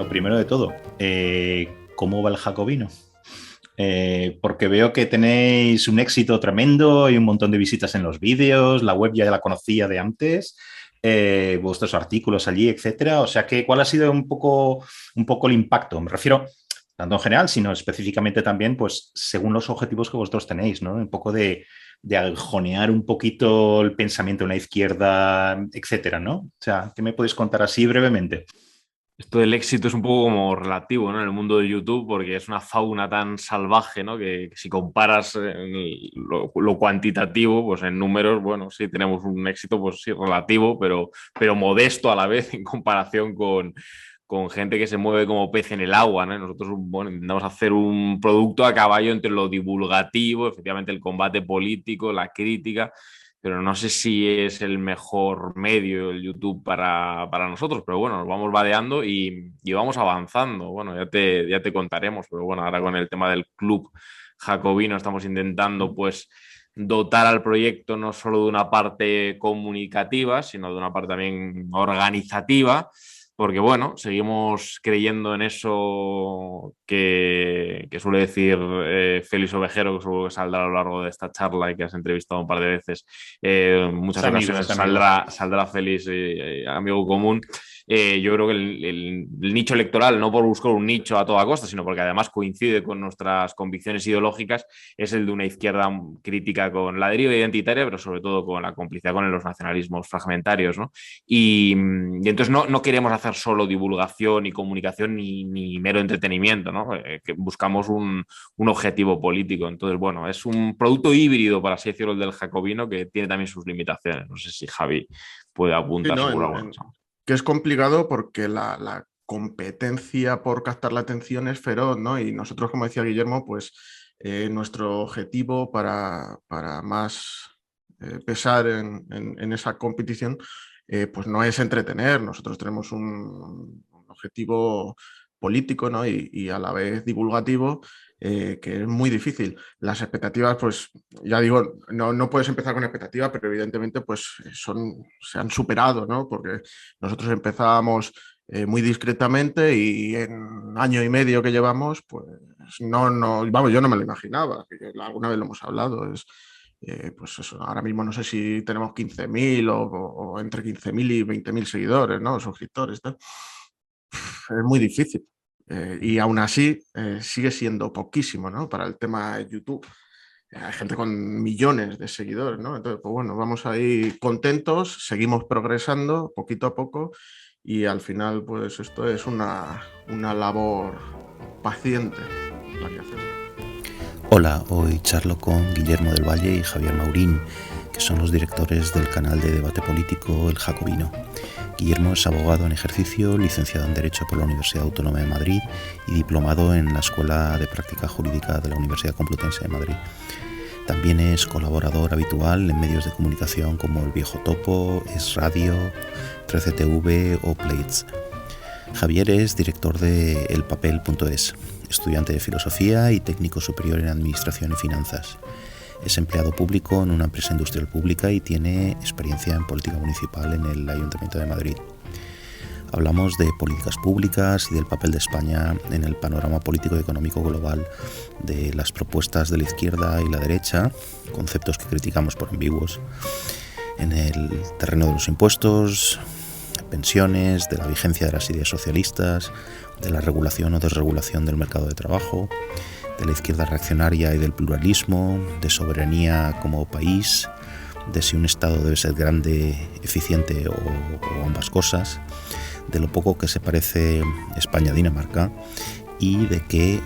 primero de todo, ¿cómo va el Jacobino? Porque veo que tenéis un éxito tremendo, hay un montón de visitas en los vídeos, la web ya la conocía de antes, vuestros artículos allí, etcétera. O sea que, ¿cuál ha sido un poco el impacto? Me refiero tanto en general, sino específicamente también, pues, según los objetivos que vosotros tenéis, ¿no? Un poco de aguijonear un poquito el pensamiento en la izquierda, etcétera, ¿no? O sea, ¿qué me podéis contar así brevemente? Esto del éxito es un poco como relativo, ¿no? En el mundo de YouTube, porque es una fauna tan salvaje, ¿no? Que si comparas lo cuantitativo, pues en números, bueno, sí tenemos un éxito, pues sí, relativo, pero modesto a la vez en comparación con gente que se mueve como pez en el agua, ¿no? Nosotros, bueno, intentamos hacer un producto a caballo entre lo divulgativo, efectivamente el combate político, la crítica, pero no sé si es el mejor medio el YouTube para nosotros, pero bueno, nos vamos vadeando y vamos avanzando. Bueno, ya te contaremos, pero bueno, ahora con el tema del club jacobino estamos intentando pues dotar al proyecto no solo de una parte comunicativa, sino de una parte también organizativa, porque bueno, seguimos creyendo en eso que suele decir Félix Ovejero, que seguro que saldrá a lo largo de esta charla y que has entrevistado un par de veces. En Es muchas amigo, ocasiones es amigo. saldrá Félix, amigo común. Yo creo que el nicho electoral, no por buscar un nicho a toda costa, sino porque además coincide con nuestras convicciones ideológicas, es el de una izquierda crítica con la deriva identitaria, pero sobre todo con la complicidad con los nacionalismos fragmentarios, ¿no? Y entonces no queremos hacer solo divulgación y comunicación ni mero entretenimiento, ¿no? Que buscamos un objetivo político. Entonces, bueno, es un producto híbrido, para así decirlo, el del jacobino, que tiene también sus limitaciones. No sé si Javi puede Sí, apuntar no, seguro alguna cosa. que es complicado porque la competencia por captar la atención es feroz, ¿no? Y nosotros, como decía Guillermo, pues nuestro objetivo para más pesar en esa competición, pues no es entretener. Nosotros tenemos un objetivo político, ¿no? Y a la vez divulgativo, que es muy difícil. Las expectativas, pues ya digo, no puedes empezar con expectativas, pero evidentemente pues se han superado, ¿no? Porque nosotros empezábamos muy discretamente y en año y medio que llevamos, pues vamos, yo no me lo imaginaba, que alguna vez lo hemos hablado, pues eso, ahora mismo no sé si tenemos 15.000 o entre 15.000 y 20.000 seguidores, ¿no? Suscriptores, tal. Es muy difícil. Y aún así sigue siendo poquísimo, ¿no? Para el tema de YouTube. Hay gente con millones de seguidores, ¿no? Entonces, pues bueno, vamos ahí contentos, seguimos progresando poquito a poco y al final, pues esto es una labor paciente la que hacemos. Hola, hoy charlo con Guillermo del Valle y Javier Maurín, que son los directores del canal de debate político El Jacobino. Guillermo es abogado en ejercicio, licenciado en Derecho por la Universidad Autónoma de Madrid y diplomado en la Escuela de Práctica Jurídica de la Universidad Complutense de Madrid. También es colaborador habitual en medios de comunicación como El Viejo Topo, Es Radio, 13TV o Plates. Javier es director de elpapel.es, estudiante de filosofía y técnico superior en administración y finanzas. Es empleado público en una empresa industrial pública y tiene experiencia en política municipal en el Ayuntamiento de Madrid. Hablamos de políticas públicas y del papel de España en el panorama político y económico global, de las propuestas de la izquierda y la derecha, conceptos que criticamos por ambiguos, en el terreno de los impuestos, pensiones, de la vigencia de las ideas socialistas, de la regulación o desregulación del mercado de trabajo, de la izquierda reaccionaria y del pluralismo, de soberanía como país, de si un Estado debe ser grande, eficiente o ambas cosas, de lo poco que se parece España a Dinamarca y de que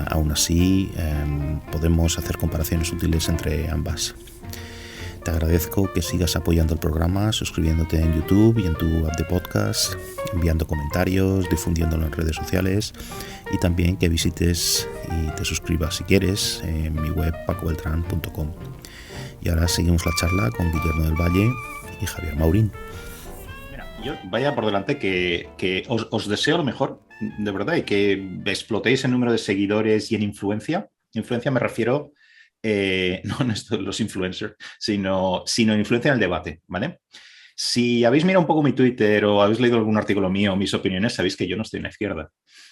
aún así podemos hacer comparaciones útiles entre ambas. Te agradezco que sigas apoyando el programa, suscribiéndote en YouTube y en tu app de podcast, enviando comentarios, difundiéndolo en redes sociales y también que visites y te suscribas si quieres en mi web pacobeltran.com. Y ahora seguimos la charla con Guillermo del Valle y Javier Maurín. Mira, yo vaya por delante que os deseo lo mejor, de verdad, y que explotéis en número de seguidores y en influencia. Influencia me refiero, no en esto de los influencers, sino influencia en el debate, ¿vale? Si habéis mirado un poco mi Twitter o habéis leído algún artículo mío o mis opiniones, sabéis que yo no estoy en la izquierda,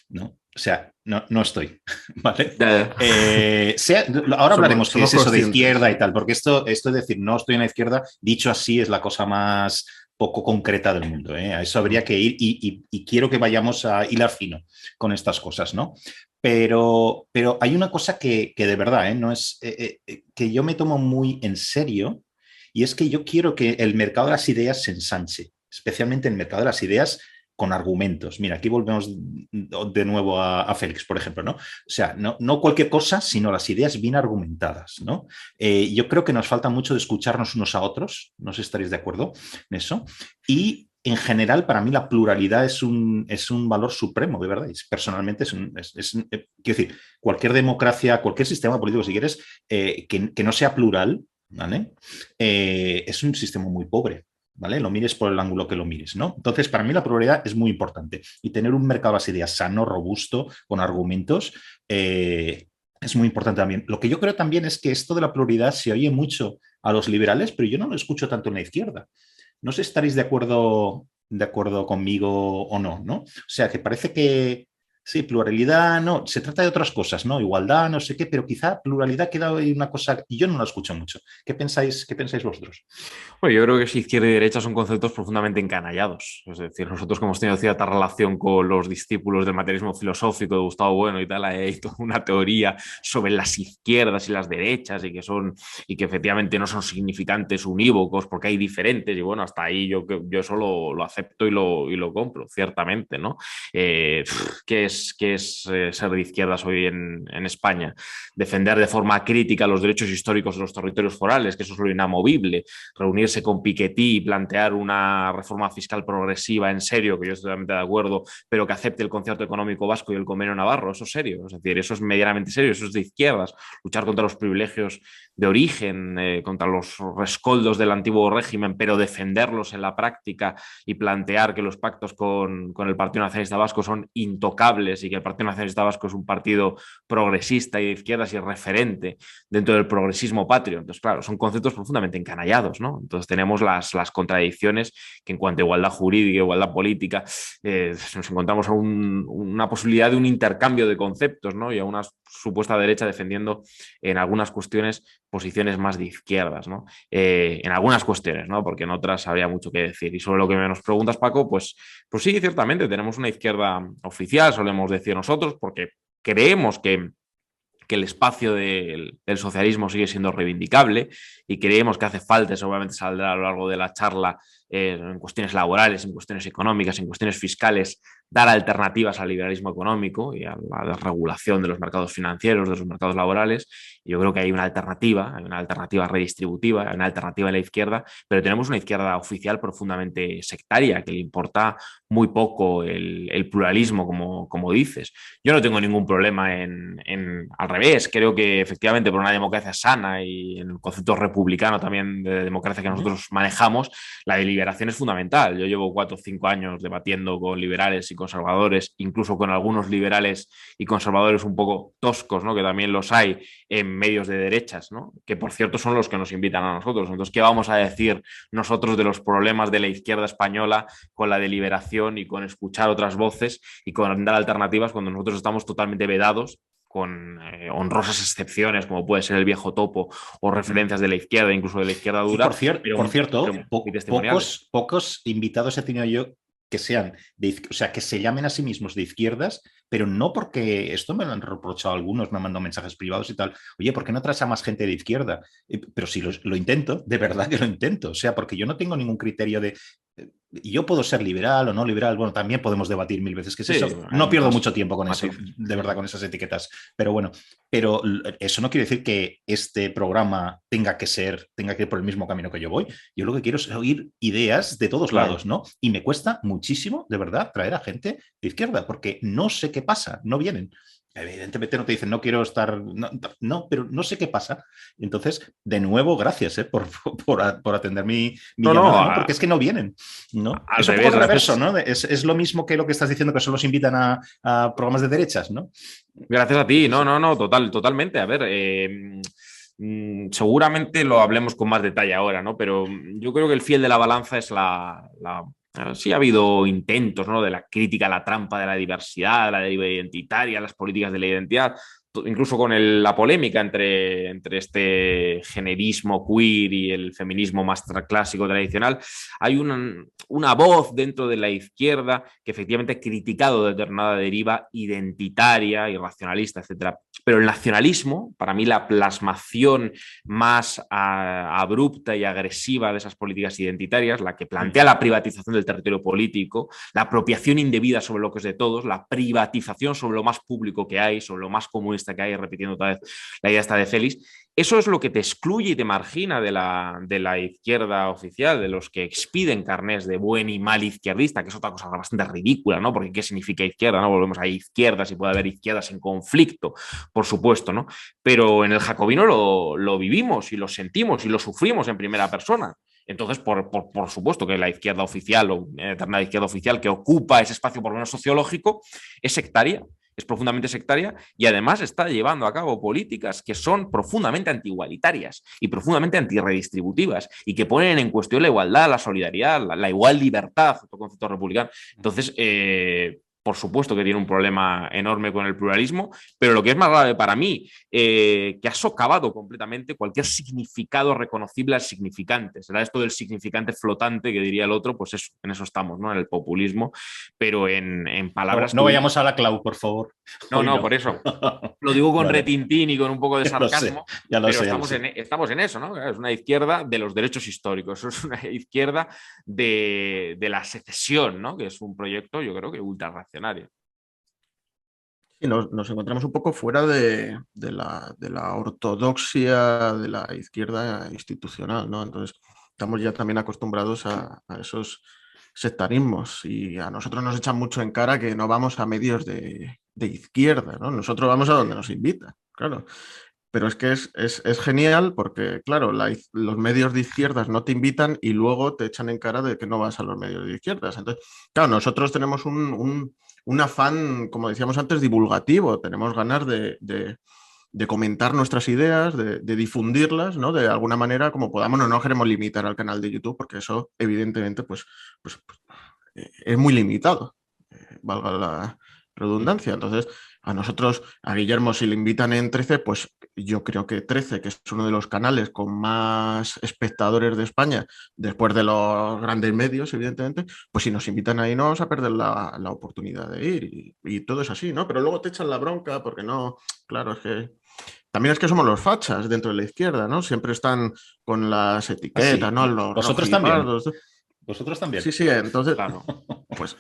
¿no? O sea, no estoy, ¿vale? Ahora hablaremos qué es eso de izquierda y tal, porque esto es decir, no estoy en la izquierda, dicho así, es la cosa más poco concreta del mundo, ¿eh? A eso habría que ir y quiero que vayamos a hilar fino con estas cosas, ¿no? Pero hay una cosa que de verdad, no es que yo me tomo muy en serio, y es que yo quiero que el mercado de las ideas se ensanche, especialmente el mercado de las ideas con argumentos. Mira, aquí volvemos de nuevo a Félix, por ejemplo, ¿no? O sea, no cualquier cosa, sino las ideas bien argumentadas, ¿no? Yo creo que nos falta mucho de escucharnos unos a otros, no sé si estaréis de acuerdo en eso, y en general, para mí la pluralidad es un valor supremo, de verdad. Personalmente, quiero decir, cualquier democracia, cualquier sistema político, si quieres, que no sea plural, ¿vale? Es un sistema muy pobre, ¿vale? Lo mires por el ángulo que lo mires, ¿no? Entonces, para mí la pluralidad es muy importante. Y tener un mercado de las ideas sano, robusto, con argumentos, es muy importante también. Lo que yo creo también es que esto de la pluralidad se oye mucho a los liberales, pero yo no lo escucho tanto en la izquierda. No sé si estaréis de acuerdo conmigo o no, ¿no? O sea, que parece que sí, pluralidad, no, se trata de otras cosas, ¿no? Igualdad, no sé qué, pero quizá pluralidad queda ahí una cosa, y yo no la escucho mucho. ¿Qué pensáis vosotros? Bueno, yo creo que izquierda y derecha son conceptos profundamente encanallados. Es decir, nosotros que hemos tenido cierta relación con los discípulos del materialismo filosófico de Gustavo Bueno y tal, hay toda una teoría sobre las izquierdas y las derechas y que efectivamente no son significantes unívocos porque hay diferentes, y bueno, hasta ahí yo eso lo acepto y lo compro, ciertamente, ¿no? ¿Qué es ser de izquierdas hoy en España? Defender de forma crítica los derechos históricos de los territorios forales, que eso es lo inamovible, reunirse con Piketty y plantear una reforma fiscal progresiva en serio, que yo estoy totalmente de acuerdo, pero que acepte el concierto económico vasco y el convenio navarro, eso es serio, es decir, eso es medianamente serio, eso es de izquierdas, luchar contra los privilegios de origen, contra los rescoldos del antiguo régimen, pero defenderlos en la práctica y plantear que los pactos con el Partido Nacionalista Vasco son intocables y que el Partido Nacionalista Vasco es un partido progresista y de izquierdas y referente dentro del progresismo patrio. Entonces, claro, son conceptos profundamente encanallados, ¿no? Entonces tenemos las contradicciones que en cuanto a igualdad jurídica, igualdad política, nos encontramos a una posibilidad de un intercambio de conceptos, ¿no? Y a una supuesta derecha defendiendo en algunas cuestiones posiciones más de izquierdas, ¿no? En algunas cuestiones, ¿no? Porque en otras habría mucho que decir. Y sobre lo que nos preguntas, Paco, pues sí, ciertamente tenemos una izquierda oficial, solemos decir nosotros, porque creemos que el espacio del socialismo sigue siendo reivindicable y creemos que hace falta, y seguramente saldrá a lo largo de la charla, en cuestiones laborales, en cuestiones económicas, en cuestiones fiscales, dar alternativas al liberalismo económico y a la desregulación de los mercados financieros, de los mercados laborales. Y yo creo que hay una alternativa redistributiva, hay una alternativa en la izquierda, pero tenemos una izquierda oficial profundamente sectaria, que le importa muy poco el pluralismo, como dices. Yo no tengo ningún problema al revés, creo que efectivamente por una democracia sana y en el concepto republicano también de democracia que nosotros manejamos, la deliberación es fundamental. Yo llevo 4 o 5 años debatiendo con liberales y conservadores, incluso con algunos liberales y conservadores un poco toscos, ¿no? Que también los hay en medios de derechas, ¿no? Que por cierto son los que nos invitan a nosotros. Entonces, ¿qué vamos a decir nosotros de los problemas de la izquierda española con la deliberación y con escuchar otras voces y con dar alternativas cuando nosotros estamos totalmente vedados, con honrosas excepciones, como puede ser el viejo topo o referencias de la izquierda, incluso de la izquierda dura? Por cierto, pocos invitados he tenido yo que sean o sea, que se llamen a sí mismos de izquierdas, pero no porque esto me lo han reprochado algunos, me han mandado mensajes privados y tal. Oye, ¿por qué no traes a más gente de izquierda? Pero si lo intento, de verdad que lo intento. O sea, porque yo no tengo ningún criterio de yo puedo ser liberal o no liberal, bueno, también podemos debatir 1000 veces qué es eso. No pierdo mucho tiempo con eso, de verdad, con esas etiquetas. Pero bueno, pero eso no quiere decir que este programa tenga que ir por el mismo camino que yo voy. Yo lo que quiero es oír ideas de todos lados, ¿no? Y me cuesta muchísimo, de verdad, traer a gente de izquierda, porque no sé qué pasa, no vienen. Evidentemente no te dicen, no quiero estar, no, pero no sé qué pasa. Entonces, de nuevo, gracias por atender mi llamada, ¿no? Porque es que no vienen, ¿no? Es un poco el reverso, ¿no? Es lo mismo que lo que estás diciendo, que solo los invitan a programas de derechas, ¿no? Gracias a ti, no, totalmente. A ver, Seguramente lo hablemos con más detalle ahora, ¿no? Pero yo creo que el fiel de la balanza es sí ha habido intentos, ¿no? De la crítica a la trampa de la diversidad, la deriva identitaria, las políticas de la identidad, incluso con la polémica entre este generismo queer y el feminismo más clásico tradicional. Hay una voz dentro de la izquierda que efectivamente ha criticado determinada deriva identitaria y racionalista, etcétera. Pero el nacionalismo, para mí la plasmación más abrupta y agresiva de esas políticas identitarias, la que plantea la privatización del territorio político, la apropiación indebida sobre lo que es de todos, la privatización sobre lo más público que hay, sobre lo más comunista que hay, repitiendo otra vez la idea esta de Félix, eso es lo que te excluye y te margina de la izquierda oficial, de los que expiden carnés de buen y mal izquierdista, que es otra cosa bastante ridícula, ¿no? Porque ¿qué significa izquierda? ¿No? Volvemos a izquierdas y puede haber izquierdas en conflicto, por supuesto, ¿no? Pero en el jacobino lo vivimos y lo sentimos y lo sufrimos en primera persona. Entonces, por supuesto que la izquierda oficial o determinada izquierda oficial que ocupa ese espacio por lo menos sociológico es sectaria, es profundamente sectaria y además está llevando a cabo políticas que son profundamente antigualitarias y profundamente antirredistributivas y que ponen en cuestión la igualdad, la solidaridad, la igual libertad, otro concepto republicano. Entonces, por supuesto que tiene un problema enorme con el pluralismo, pero lo que es más grave para mí, que ha socavado completamente cualquier significado reconocible al significante. Será esto del significante flotante que diría el otro, pues eso, en eso estamos, ¿no? En el populismo, pero en palabras... No vayamos a la clau, por favor. No, por eso. Lo digo con Vale. retintín y con un poco de sarcasmo, ya lo sé, pero estamos en eso, ¿no? Es una izquierda de los derechos históricos, es una izquierda de la secesión, ¿no? Que es un proyecto, yo creo que ultra racional. Sí, nos encontramos un poco fuera de la ortodoxia de la izquierda institucional, ¿no? Entonces, estamos ya también acostumbrados a esos sectarismos y a nosotros nos echan mucho en cara que no vamos a medios de izquierda, ¿no? Nosotros vamos a donde nos invitan, claro. Pero es que es genial porque, claro, los medios de izquierdas no te invitan y luego te echan en cara de que no vas a los medios de izquierdas. Entonces, claro, nosotros tenemos un afán, como decíamos antes, divulgativo. Tenemos ganas de comentar nuestras ideas, de difundirlas, ¿no? De alguna manera, como podamos. No queremos limitar al canal de YouTube porque eso, evidentemente, pues es muy limitado, valga la redundancia. Entonces, a nosotros, a Guillermo, si le invitan en 13, pues yo creo que 13, que es uno de los canales con más espectadores de España, después de los grandes medios, evidentemente, pues si nos invitan ahí no vamos a perder la oportunidad de ir y todo es así, ¿no? Pero luego te echan la bronca porque no, claro, es que... También es que somos los fachas dentro de la izquierda, ¿no? Siempre están con las etiquetas, ¿no? Los Vosotros también. Vosotros también. Sí, entonces, claro, pues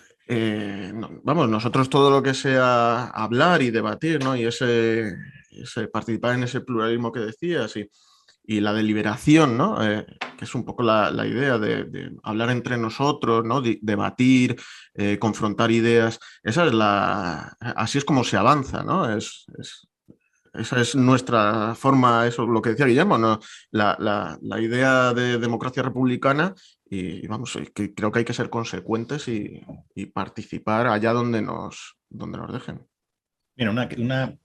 vamos, nosotros todo lo que sea hablar y debatir, ¿no? Y ese participar en ese pluralismo que decías y la deliberación, ¿no? Que es un poco la idea de hablar entre nosotros, ¿no? Debatir, confrontar ideas, así es como se avanza, ¿no? Esa es nuestra forma, eso lo que decía Guillermo, ¿no? La idea de democracia republicana y vamos, que creo que hay que ser consecuentes y participar allá donde nos dejen. Mira, una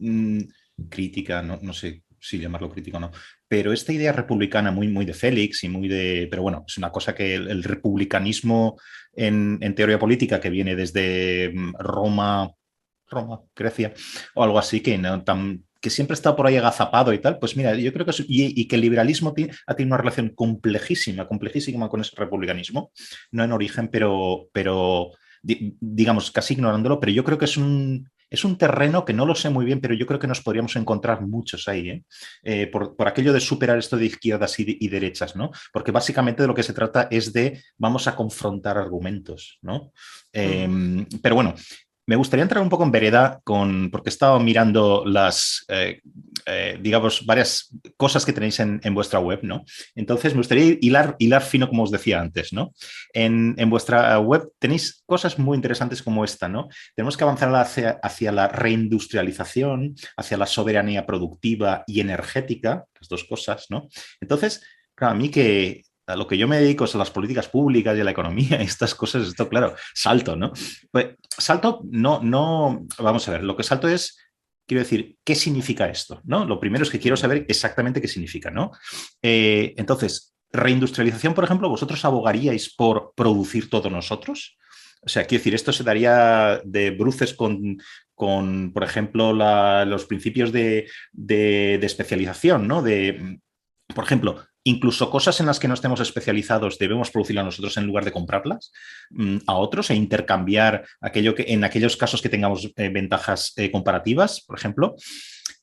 crítica, no sé si llamarlo crítica o no, pero esta idea republicana muy de Félix y muy de... Pero bueno, es una cosa que el republicanismo en teoría política que viene desde Roma, Grecia o algo así, que siempre está por ahí agazapado y tal, pues mira, yo creo que y que el liberalismo ha tenido una relación complejísima con ese republicanismo, no en origen, pero digamos, casi ignorándolo, pero yo creo que es un terreno que no lo sé muy bien, pero yo creo que nos podríamos encontrar muchos ahí, por aquello de superar esto de izquierdas y derechas, ¿no? Porque básicamente de lo que se trata es de vamos a confrontar argumentos, ¿no? Pero bueno, me gustaría entrar un poco en vereda porque he estado mirando digamos, varias cosas que tenéis en vuestra web, ¿no? Entonces, me gustaría hilar fino, como os decía antes, ¿no? En vuestra web tenéis cosas muy interesantes como esta, ¿no? Tenemos que avanzar hacia la reindustrialización, hacia la soberanía productiva y energética, las dos cosas, ¿no? Entonces, claro, a mí que... A lo que yo me dedico es a las políticas públicas y a la economía y estas cosas, esto, claro, salto, ¿no? Pues salto, no, vamos a ver, lo que salto es quiero decir, ¿qué significa esto? ¿No? Lo primero es que quiero saber exactamente qué significa, ¿no? Entonces, reindustrialización, por ejemplo, ¿vosotros abogaríais por producir todo nosotros? O sea, quiero decir, esto se daría de bruces con por ejemplo, los principios de especialización, ¿no? Por ejemplo, incluso cosas en las que no estemos especializados debemos producirlas nosotros en lugar de comprarlas a otros e intercambiar en aquellos casos que tengamos ventajas comparativas, por ejemplo.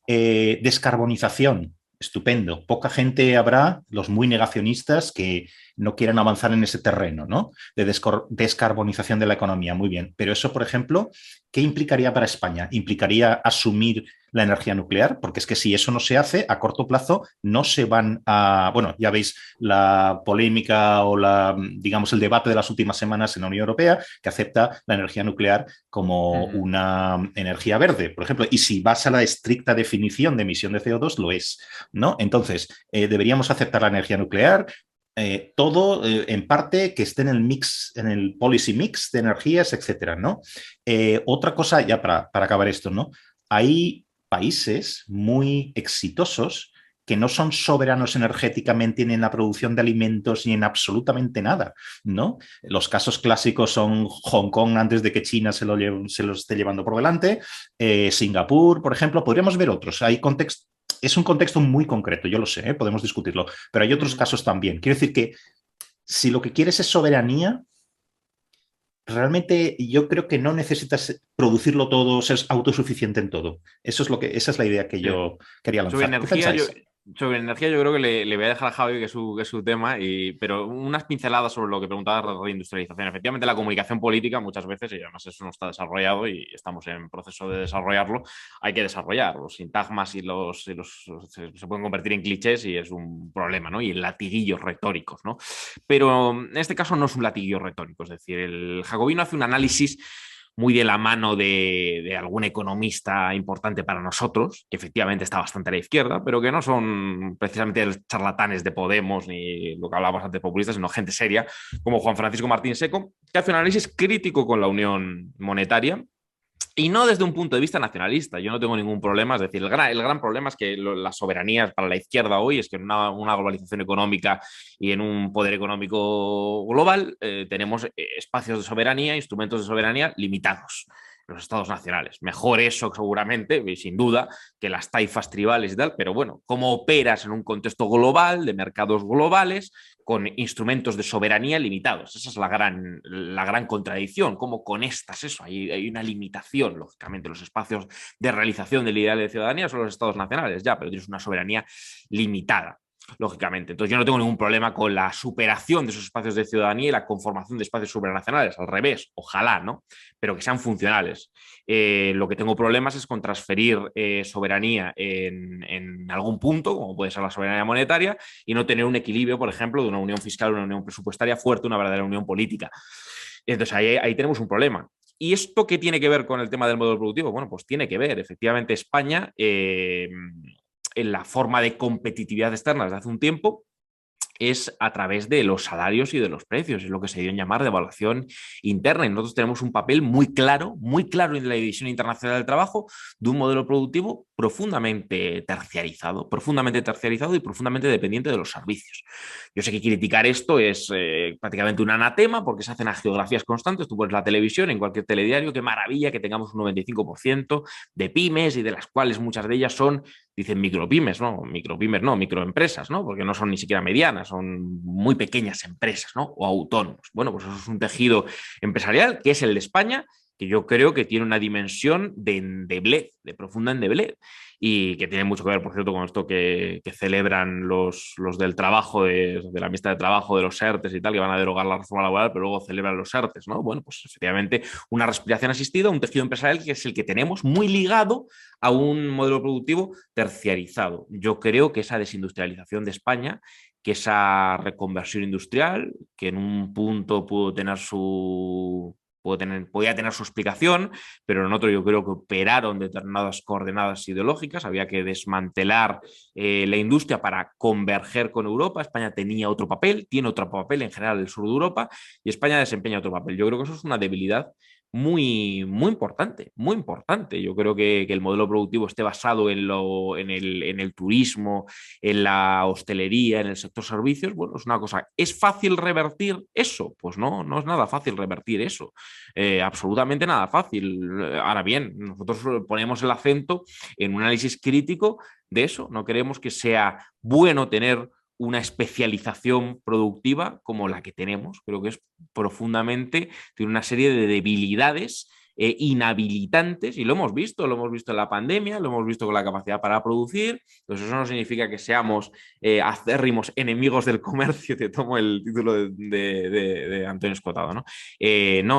Descarbonización, estupendo. Poca gente habrá, los muy negacionistas, que no quieran avanzar en ese terreno, ¿no? De descarbonización de la economía, muy bien. Pero eso, por ejemplo, ¿qué implicaría para España? ¿Implicaría asumir la energía nuclear? Porque es que si eso no se hace, a corto plazo no se van a... Bueno, ya veis la polémica o digamos, el debate de las últimas semanas en la Unión Europea, que acepta la energía nuclear como una energía verde, por ejemplo. Y si vas a la estricta definición de emisión de CO2, lo es, ¿no? Entonces, deberíamos aceptar la energía nuclear, todo en parte que esté en el mix, en el policy mix de energías, etcétera, ¿no? Otra cosa, ya para acabar esto, ¿no? Hay países muy exitosos que no son soberanos energéticamente ni en la producción de alimentos ni en absolutamente nada, ¿no? Los casos clásicos son Hong Kong antes de que China se lo esté llevando por delante, Singapur, por ejemplo, podríamos ver otros. Hay contextos. Es un contexto muy concreto, yo lo sé, podemos discutirlo, pero hay otros casos también. Quiero decir que si lo que quieres es soberanía, realmente yo creo que no necesitas producirlo todo, ser autosuficiente en todo. Esa es la idea que yo quería lanzar. Sobre energía yo creo que le voy a dejar a Javi que es su tema, pero unas pinceladas sobre lo que preguntaba de reindustrialización. Efectivamente, la comunicación política muchas veces, y además eso no está desarrollado y estamos en proceso de desarrollarlo, hay que desarrollar. Los sintagmas se pueden convertir en clichés y es un problema, ¿no? Y en latiguillos retóricos, ¿no? Pero en este caso no es un latiguillo retórico, es decir, el Jacobino hace un análisis muy de la mano de algún economista importante para nosotros, que efectivamente está bastante a la izquierda, pero que no son precisamente los charlatanes de Podemos ni lo que hablábamos antes populistas, sino gente seria, como Juan Francisco Martín Seco, que hace un análisis crítico con la unión monetaria. Y no desde un punto de vista nacionalista, yo no tengo ningún problema, es decir, el gran problema es que las soberanías para la izquierda hoy es que en una globalización económica y en un poder económico global tenemos espacios de soberanía, instrumentos de soberanía limitados. Los estados nacionales. Mejor eso seguramente, sin duda, que las taifas tribales y tal, pero bueno, ¿cómo operas en un contexto global, de mercados globales, con instrumentos de soberanía limitados? Esa es la gran contradicción. ¿Cómo conectas eso? Hay una limitación, lógicamente. Los espacios de realización del ideal de ciudadanía son los estados nacionales, ya, pero tienes una soberanía limitada, lógicamente. Entonces yo no tengo ningún problema con la superación de esos espacios de ciudadanía y la conformación de espacios supranacionales, al revés, ojalá, ¿no? Pero que sean funcionales. Lo que tengo problemas es con transferir soberanía en algún punto, como puede ser la soberanía monetaria, y no tener un equilibrio, por ejemplo, de una unión fiscal, una unión presupuestaria fuerte, una verdadera unión política. Entonces ahí tenemos un problema. ¿Y esto qué tiene que ver con el tema del modelo productivo? Bueno, pues tiene que ver. Efectivamente, España... en la forma de competitividad externa desde hace un tiempo es a través de los salarios y de los precios, es lo que se dio en llamar devaluación interna, y nosotros tenemos un papel muy claro en la división internacional del trabajo de un modelo productivo profundamente terciarizado y profundamente dependiente de los servicios. Yo sé que criticar esto es prácticamente un anatema porque se hacen geografías constantes. Tú pones la televisión en cualquier telediario, qué maravilla que tengamos un 95% de pymes y de las cuales muchas de ellas son, dicen micropymes, ¿no? Microempresas, ¿no? Porque no son ni siquiera medianas, son muy pequeñas empresas, ¿no? O autónomos. Bueno, pues eso es un tejido empresarial que es el de España, que yo creo que tiene una dimensión de endeblez, de profunda endeblez, y que tiene mucho que ver, por cierto, con esto que celebran los del trabajo, de la amistad de trabajo, de los ERTES y tal, que van a derogar la reforma laboral, pero luego celebran los ERTES, ¿no? Bueno, pues efectivamente una respiración asistida, un tejido empresarial que es el que tenemos muy ligado a un modelo productivo terciarizado. Yo creo que esa desindustrialización de España, que esa reconversión industrial, que en un punto podía tener su explicación, pero en otro yo creo que operaron determinadas coordenadas ideológicas, había que desmantelar la industria para converger con Europa. España tenía otro papel, tiene otro papel en general el sur de Europa, y España desempeña otro papel. Yo creo que eso es una debilidad muy, muy importante, muy importante. Yo creo que el modelo productivo esté basado en el turismo, en la hostelería, en el sector servicios, bueno, es una cosa. ¿Es fácil revertir eso? Pues no, no es nada fácil revertir eso. Absolutamente nada fácil. Ahora bien, nosotros ponemos el acento en un análisis crítico de eso. No queremos que sea bueno tener una especialización productiva como la que tenemos. Creo que es profundamente, tiene una serie de debilidades inhabilitantes, y lo hemos visto en la pandemia, lo hemos visto con la capacidad para producir. Entonces eso no significa que seamos acérrimos enemigos del comercio, te tomo el título de Antonio Escotado, ¿no?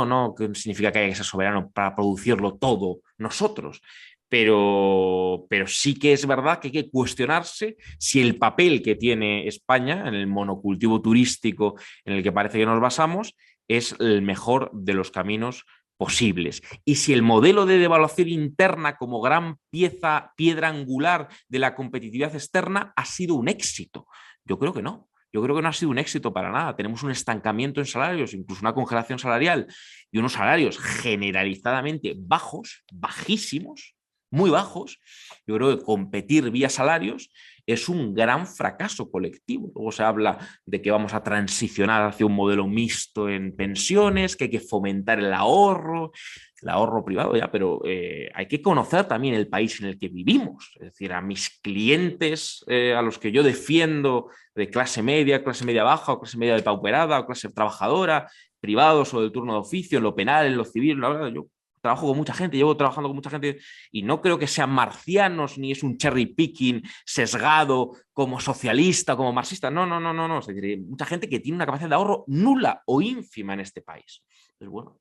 No significa que haya que ser soberano para producirlo todo nosotros, pero sí que es verdad que hay que cuestionarse si el papel que tiene España en el monocultivo turístico en el que parece que nos basamos es el mejor de los caminos posibles. Y si el modelo de devaluación interna como gran piedra angular de la competitividad externa ha sido un éxito. Yo creo que no. Yo creo que no ha sido un éxito para nada. Tenemos un estancamiento en salarios, incluso una congelación salarial y unos salarios generalizadamente bajos, bajísimos, muy bajos. Yo creo que competir vía salarios es un gran fracaso colectivo. Luego se habla de que vamos a transicionar hacia un modelo mixto en pensiones, que hay que fomentar el ahorro privado, ya, pero hay que conocer también el país en el que vivimos. Es decir, a mis clientes, a los que yo defiendo de clase media baja, o clase media depauperada, o clase trabajadora, privados o del turno de oficio, en lo penal, en lo civil, la verdad, yo trabajo con mucha gente, llevo trabajando con mucha gente y no creo que sean marcianos ni es un cherry picking sesgado como socialista, como marxista. No. Es decir, mucha gente que tiene una capacidad de ahorro nula o ínfima en este país. Entonces, bueno,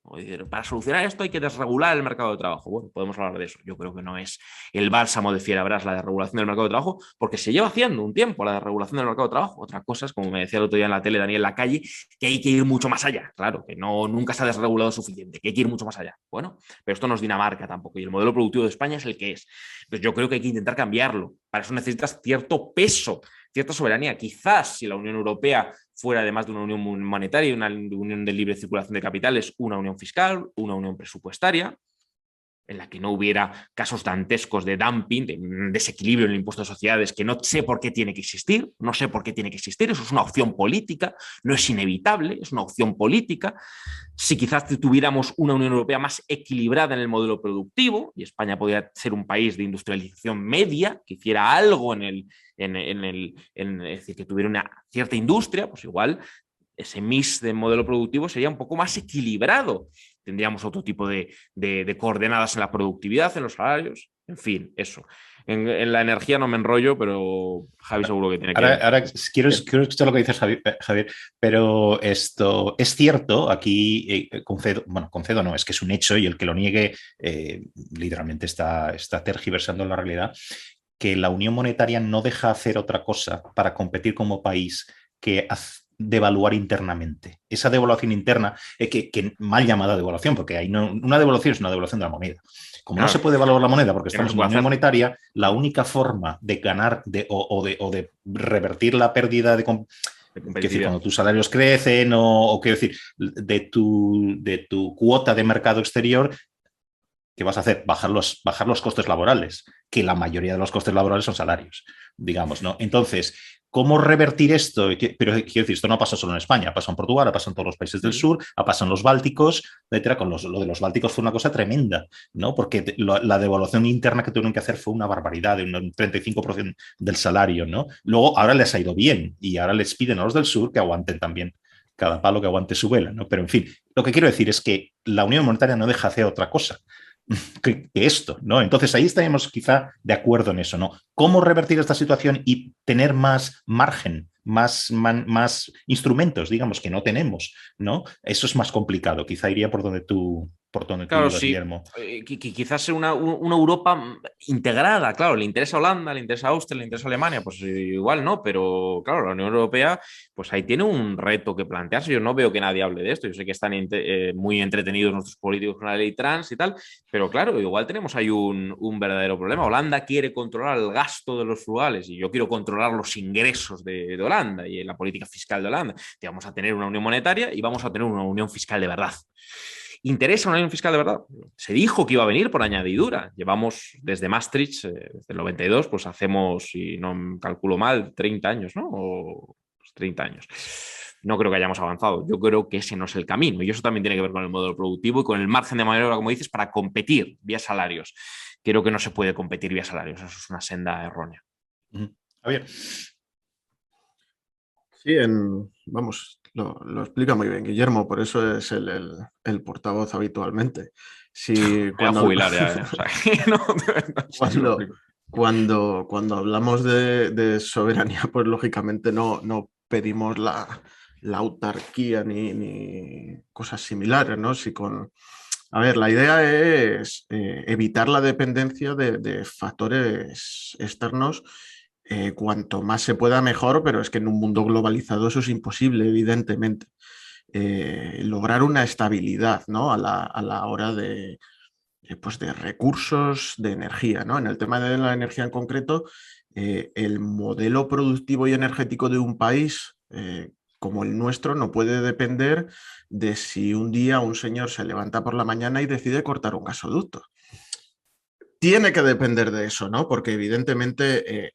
para solucionar esto hay que desregular el mercado de trabajo. Bueno, podemos hablar de eso. Yo creo que no es el bálsamo de fierabrás la desregulación del mercado de trabajo, porque se lleva haciendo un tiempo la desregulación del mercado de trabajo. Otra cosa es, como me decía el otro día en la tele Daniel Lacalle, que hay que ir mucho más allá. Claro, que nunca se ha desregulado suficiente, que hay que ir mucho más allá. Bueno, pero esto no es Dinamarca tampoco, y el modelo productivo de España es el que es. Entonces yo creo que hay que intentar cambiarlo. Para eso necesitas cierto peso, cierta soberanía. Quizás si la Unión Europea fuera, además de una unión monetaria y una unión de libre circulación de capitales, una unión fiscal, una unión presupuestaria, en la que no hubiera casos dantescos de dumping, de desequilibrio en el impuesto de sociedades, que no sé por qué tiene que existir, eso es una opción política, no es inevitable, es una opción política. Si quizás tuviéramos una Unión Europea más equilibrada en el modelo productivo, y España podría ser un país de industrialización media, que hiciera algo es decir, que tuviera una cierta industria, pues igual ese mix de modelo productivo sería un poco más equilibrado. Tendríamos otro tipo de coordenadas en la productividad, en los salarios, en fin, eso. En la energía no me enrollo, pero Javi seguro que tiene que... Ahora quiero escuchar lo que dices, Javier, pero esto es cierto, aquí concedo no, es que es un hecho y el que lo niegue literalmente está tergiversando la realidad, que la unión monetaria no deja hacer otra cosa para competir como país que devaluar internamente. Esa devaluación interna, que mal llamada devaluación, porque una devaluación es una devaluación de la moneda. Como no se puede evaluar la moneda porque estamos en una unión monetaria, la única forma de ganar o de revertir la pérdida de decir, cuando tus salarios crecen o quiero decir, de tu cuota de mercado exterior, ¿qué vas a hacer? Bajar los costes laborales, que la mayoría de los costes laborales son salarios, digamos, ¿no? Entonces, ¿cómo revertir esto? Pero quiero decir, esto no ha pasado solo en España, ha pasado en Portugal, ha pasado en todos los países del sur, ha pasado en los Bálticos, etcétera. Lo de los Bálticos fue una cosa tremenda, ¿no? Porque la devaluación interna que tuvieron que hacer fue una barbaridad, de un 35% del salario, ¿no? Luego, ahora les ha ido bien y ahora les piden a los del sur que aguanten también cada palo que aguante su vela, ¿no? Pero, en fin, lo que quiero decir es que la Unión Monetaria no deja hacer otra cosa que esto, ¿no? Entonces ahí estaríamos quizá de acuerdo en eso, ¿no? ¿Cómo revertir esta situación y tener más margen, más instrumentos, digamos, que no tenemos, ¿no? Eso es más complicado, quizá iría por donde tú claro, ibas, sí. Guillermo. Quizás sea una Europa integrada, claro, le interesa Holanda, le interesa Austria, le interesa Alemania, pues igual no, pero claro, la Unión Europea, pues ahí tiene un reto que plantearse. Yo no veo que nadie hable de esto, yo sé que están muy entretenidos nuestros políticos con la ley trans y tal, pero claro, igual tenemos ahí un verdadero problema. Holanda quiere controlar el gasto de los frugales y yo quiero controlar los ingresos de Holanda y la política fiscal de Holanda. Y vamos a tener una unión monetaria y vamos a tener una unión fiscal de verdad. ¿Interesa una unión fiscal de verdad? Se dijo que iba a venir por añadidura. Llevamos desde Maastricht, desde el 92, pues hacemos, si no calculo mal, 30 años, ¿no? O 30 años. No creo que hayamos avanzado. Yo creo que ese no es el camino. Y eso también tiene que ver con el modelo productivo y con el margen de maniobra, como dices, para competir vía salarios. Creo que no se puede competir vía salarios. Eso es una senda errónea. Javier. Sí, vamos, lo explica muy bien Guillermo, por eso es el portavoz habitualmente. Si cuando... Voy a jubilar ya, o sea, cuando hablamos de soberanía, pues lógicamente no pedimos la autarquía ni cosas similares, ¿no? A ver, la idea es evitar la dependencia de factores externos. Cuanto más se pueda mejor, pero es que en un mundo globalizado eso es imposible, evidentemente. Lograr una estabilidad, ¿no? a la hora de recursos, de energía, ¿no? En el tema de la energía en concreto, el modelo productivo y energético de un país como el nuestro no puede depender de si un día un señor se levanta por la mañana y decide cortar un gasoducto. Tiene que depender de eso, ¿no? Porque evidentemente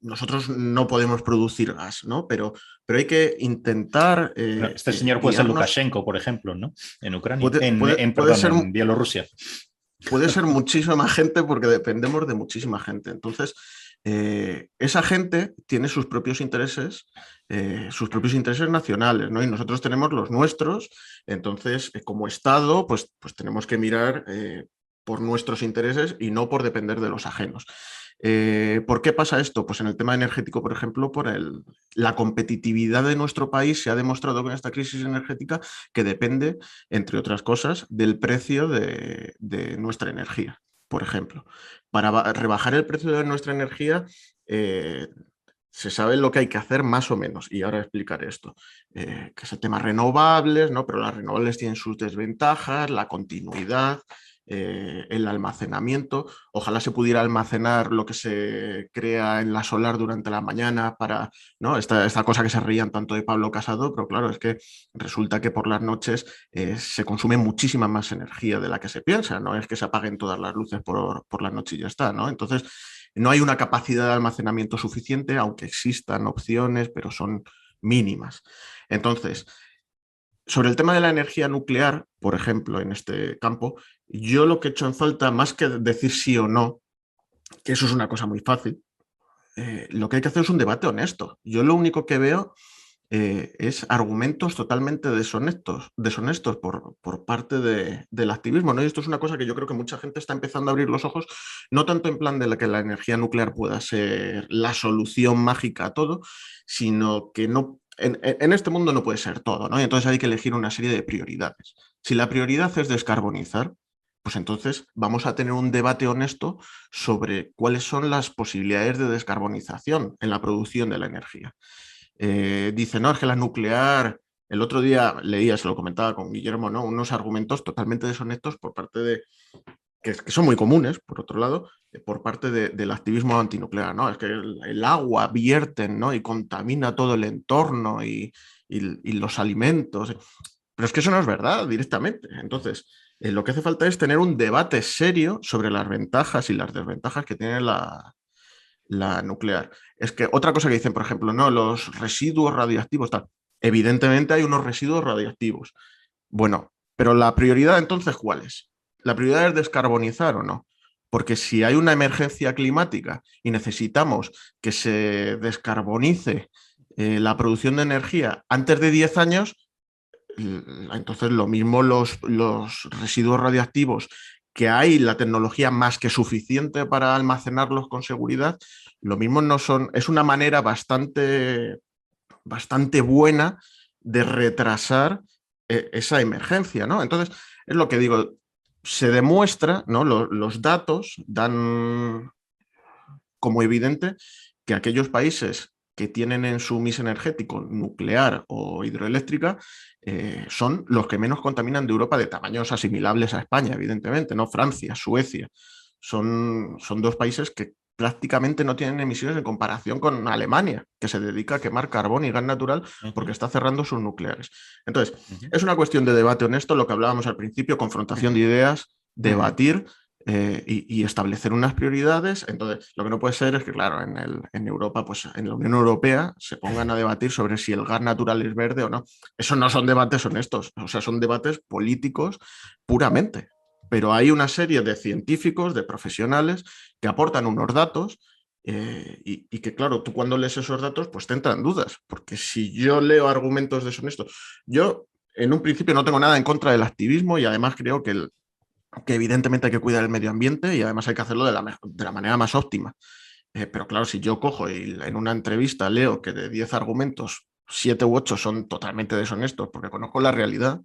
nosotros no podemos producir gas, ¿no? Pero hay que intentar... este señor puede ser Lukashenko, por ejemplo, ¿no? En Ucrania, puede ser, en Bielorrusia. Puede ser muchísima gente porque dependemos de muchísima gente. Entonces, esa gente tiene sus propios intereses nacionales, ¿no? Y nosotros tenemos los nuestros. Entonces, como Estado, pues tenemos que mirar... por nuestros intereses y no por depender de los ajenos. ¿Por qué pasa esto? Pues en el tema energético, por ejemplo, la competitividad de nuestro país se ha demostrado con esta crisis energética que depende, entre otras cosas, del precio de nuestra energía, por ejemplo. Para rebajar el precio de nuestra energía, se sabe lo que hay que hacer más o menos, y ahora explicaré esto, que es el tema renovables, ¿no? Pero las renovables tienen sus desventajas, la continuidad, el almacenamiento. Ojalá se pudiera almacenar lo que se crea en la solar durante la mañana para, ¿no? Esta cosa que se reían tanto de Pablo Casado, pero claro, es que resulta que por las noches se consume muchísima más energía de la que se piensa, no es que se apaguen todas las luces por la noche y ya está, ¿no? Entonces no hay una capacidad de almacenamiento suficiente, aunque existan opciones, pero son mínimas. Entonces, sobre el tema de la energía nuclear, por ejemplo, en este campo, yo lo que he hecho en falta, más que decir sí o no, que eso es una cosa muy fácil, lo que hay que hacer es un debate honesto. Yo lo único que veo es argumentos totalmente deshonestos por parte del activismo, ¿no? Y esto es una cosa que yo creo que mucha gente está empezando a abrir los ojos, no tanto en plan de que la energía nuclear pueda ser la solución mágica a todo, sino que no... En este mundo no puede ser todo, ¿no? Y entonces hay que elegir una serie de prioridades. Si la prioridad es descarbonizar, pues entonces vamos a tener un debate honesto sobre cuáles son las posibilidades de descarbonización en la producción de la energía. Dice, no, es que la nuclear... El otro día leía, se lo comentaba con Guillermo, ¿no? Unos argumentos totalmente deshonestos por parte de... Que son muy comunes, por otro lado, por parte del activismo antinuclear, ¿no? Es que el agua vierten, ¿no? Y contamina todo el entorno y los alimentos. Pero es que eso no es verdad directamente. Entonces, lo que hace falta es tener un debate serio sobre las ventajas y las desventajas que tiene la nuclear. Es que otra cosa que dicen, por ejemplo, no, los residuos radioactivos, tal. Evidentemente hay unos residuos radioactivos. Bueno, pero la prioridad entonces, ¿cuál es? ¿La prioridad es descarbonizar o no? Porque si hay una emergencia climática y necesitamos que se descarbonice la producción de energía antes de 10 años, entonces lo mismo los residuos radioactivos, que hay la tecnología más que suficiente para almacenarlos con seguridad, lo mismo no son, es una manera bastante buena de retrasar esa emergencia, ¿no? Entonces, es lo que digo, se demuestra, ¿no? Los datos dan como evidente que aquellos países que tienen en su mix energético nuclear o hidroeléctrica son los que menos contaminan de Europa, de tamaños asimilables a España, evidentemente, ¿no? Francia, Suecia, son dos países que prácticamente no tienen emisiones en comparación con Alemania, que se dedica a quemar carbón y gas natural porque está cerrando sus nucleares. Entonces, es una cuestión de debate honesto, lo que hablábamos al principio, confrontación de ideas, debatir y establecer unas prioridades. Entonces, lo que no puede ser es que, claro, en Europa, pues en la Unión Europea, se pongan a debatir sobre si el gas natural es verde o no. Eso no son debates honestos, o sea, son debates políticos puramente. Pero hay una serie de científicos, de profesionales, que aportan unos datos y que, claro, tú cuando lees esos datos, pues te entran dudas, porque si yo leo argumentos deshonestos, yo en un principio no tengo nada en contra del activismo y además creo que evidentemente hay que cuidar el medio ambiente y además hay que hacerlo de la manera más óptima. Pero claro, si yo cojo y en una entrevista leo que de 10 argumentos, 7 u 8 son totalmente deshonestos porque conozco la realidad,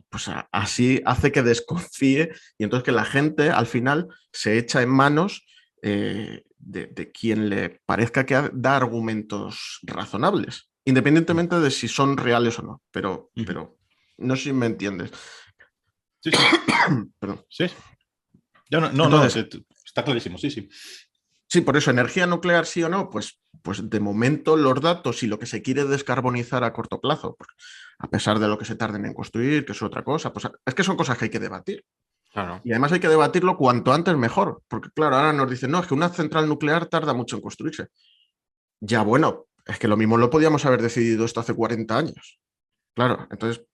pues así hace que desconfíe y entonces que la gente al final se echa en manos de quien le parezca que da argumentos razonables, independientemente de si son reales o no. Pero no sé si me entiendes. Sí, sí. Perdón. Sí. Entonces, está clarísimo, sí, sí. Sí, por eso, energía nuclear sí o no, pues de momento los datos y lo que se quiere descarbonizar a corto plazo, a pesar de lo que se tarden en construir, que es otra cosa, pues es que son cosas que hay que debatir. Claro. Y además hay que debatirlo cuanto antes mejor, porque claro, ahora nos dicen, no, es que una central nuclear tarda mucho en construirse. Ya bueno, es que lo mismo lo podíamos haber decidido esto hace 40 años. Claro, entonces,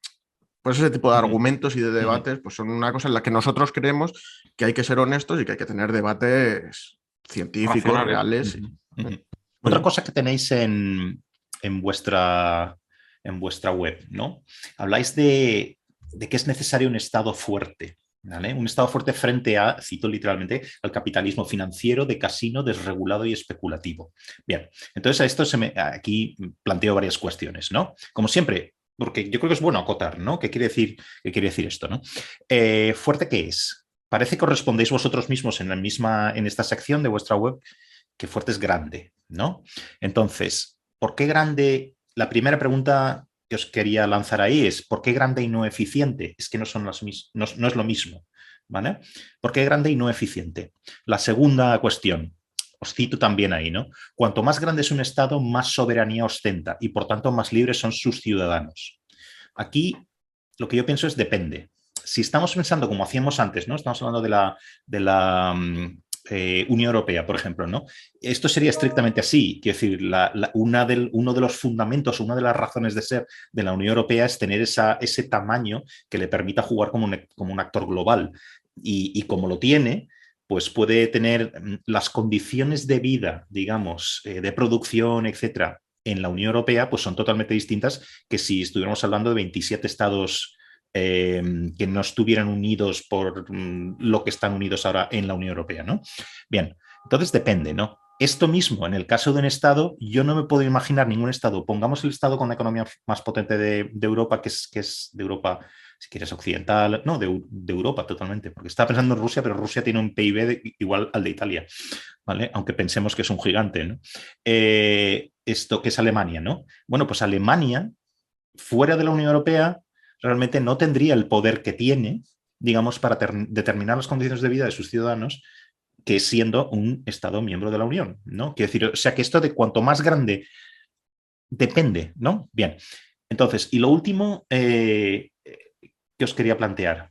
pues ese tipo de argumentos y de debates pues son una cosa en la que nosotros creemos que hay que ser honestos y que hay que tener debates científicos, reales. Otra cosa que tenéis en vuestra web, ¿no? Habláis de que es necesario un Estado fuerte, ¿vale? Un Estado fuerte frente a, cito literalmente, al capitalismo financiero de casino desregulado y especulativo. Bien, entonces a esto aquí planteo varias cuestiones, ¿no? Como siempre, porque yo creo que es bueno acotar, ¿no? ¿Qué quiere decir esto, ¿no? ¿Fuerte qué es? Parece que os respondéis vosotros mismos en esta sección de vuestra web que fuerte es grande, ¿no? Entonces, ¿por qué grande? La primera pregunta que os quería lanzar ahí es ¿por qué grande y no eficiente? Es que no es lo mismo, ¿vale? ¿Por qué grande y no eficiente? La segunda cuestión, os cito también ahí, ¿no? Cuanto más grande es un Estado, más soberanía ostenta y por tanto más libres son sus ciudadanos. Aquí lo que yo pienso es depende. Si estamos pensando como hacíamos antes, ¿no? Estamos hablando de la Unión Europea, por ejemplo, ¿no? Esto sería estrictamente así. Quiero decir, uno de los fundamentos, una de las razones de ser de la Unión Europea es tener ese tamaño que le permita jugar como un actor global. Y como lo tiene, pues puede tener las condiciones de vida, digamos, de producción, etcétera, en la Unión Europea, pues son totalmente distintas que si estuviéramos hablando de 27 estados que no estuvieran unidos por lo que están unidos ahora en la Unión Europea, ¿no? Bien, entonces depende, ¿no? Esto mismo, en el caso de un Estado, yo no me puedo imaginar ningún Estado. Pongamos el Estado con la economía más potente de Europa, que es de Europa, si quieres, occidental, no, de Europa totalmente, porque estaba pensando en Rusia, pero Rusia tiene un PIB igual al de Italia, ¿vale? Aunque pensemos que es un gigante, ¿no? Esto que es Alemania, ¿no? Bueno, pues Alemania, fuera de la Unión Europea, realmente no tendría el poder que tiene, digamos, para determinar las condiciones de vida de sus ciudadanos, que siendo un Estado miembro de la Unión, ¿no? Quiero decir, o sea, que esto de cuanto más grande depende, ¿no? Bien, entonces, y lo último que os quería plantear,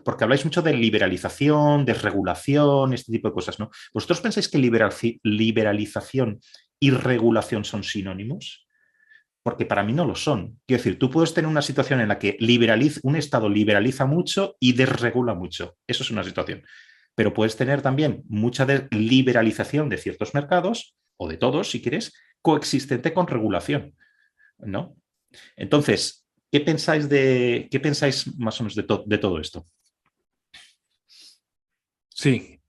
porque habláis mucho de liberalización, desregulación, este tipo de cosas, ¿no? ¿Vosotros pensáis que liberalización y regulación son sinónimos? Porque para mí no lo son. Quiero decir, tú puedes tener una situación en la que un Estado liberaliza mucho y desregula mucho. Eso es una situación. Pero puedes tener también mucha liberalización de ciertos mercados, o de todos, si quieres, coexistente con regulación, ¿no? Entonces, ¿qué pensáis más o menos de todo esto? Sí,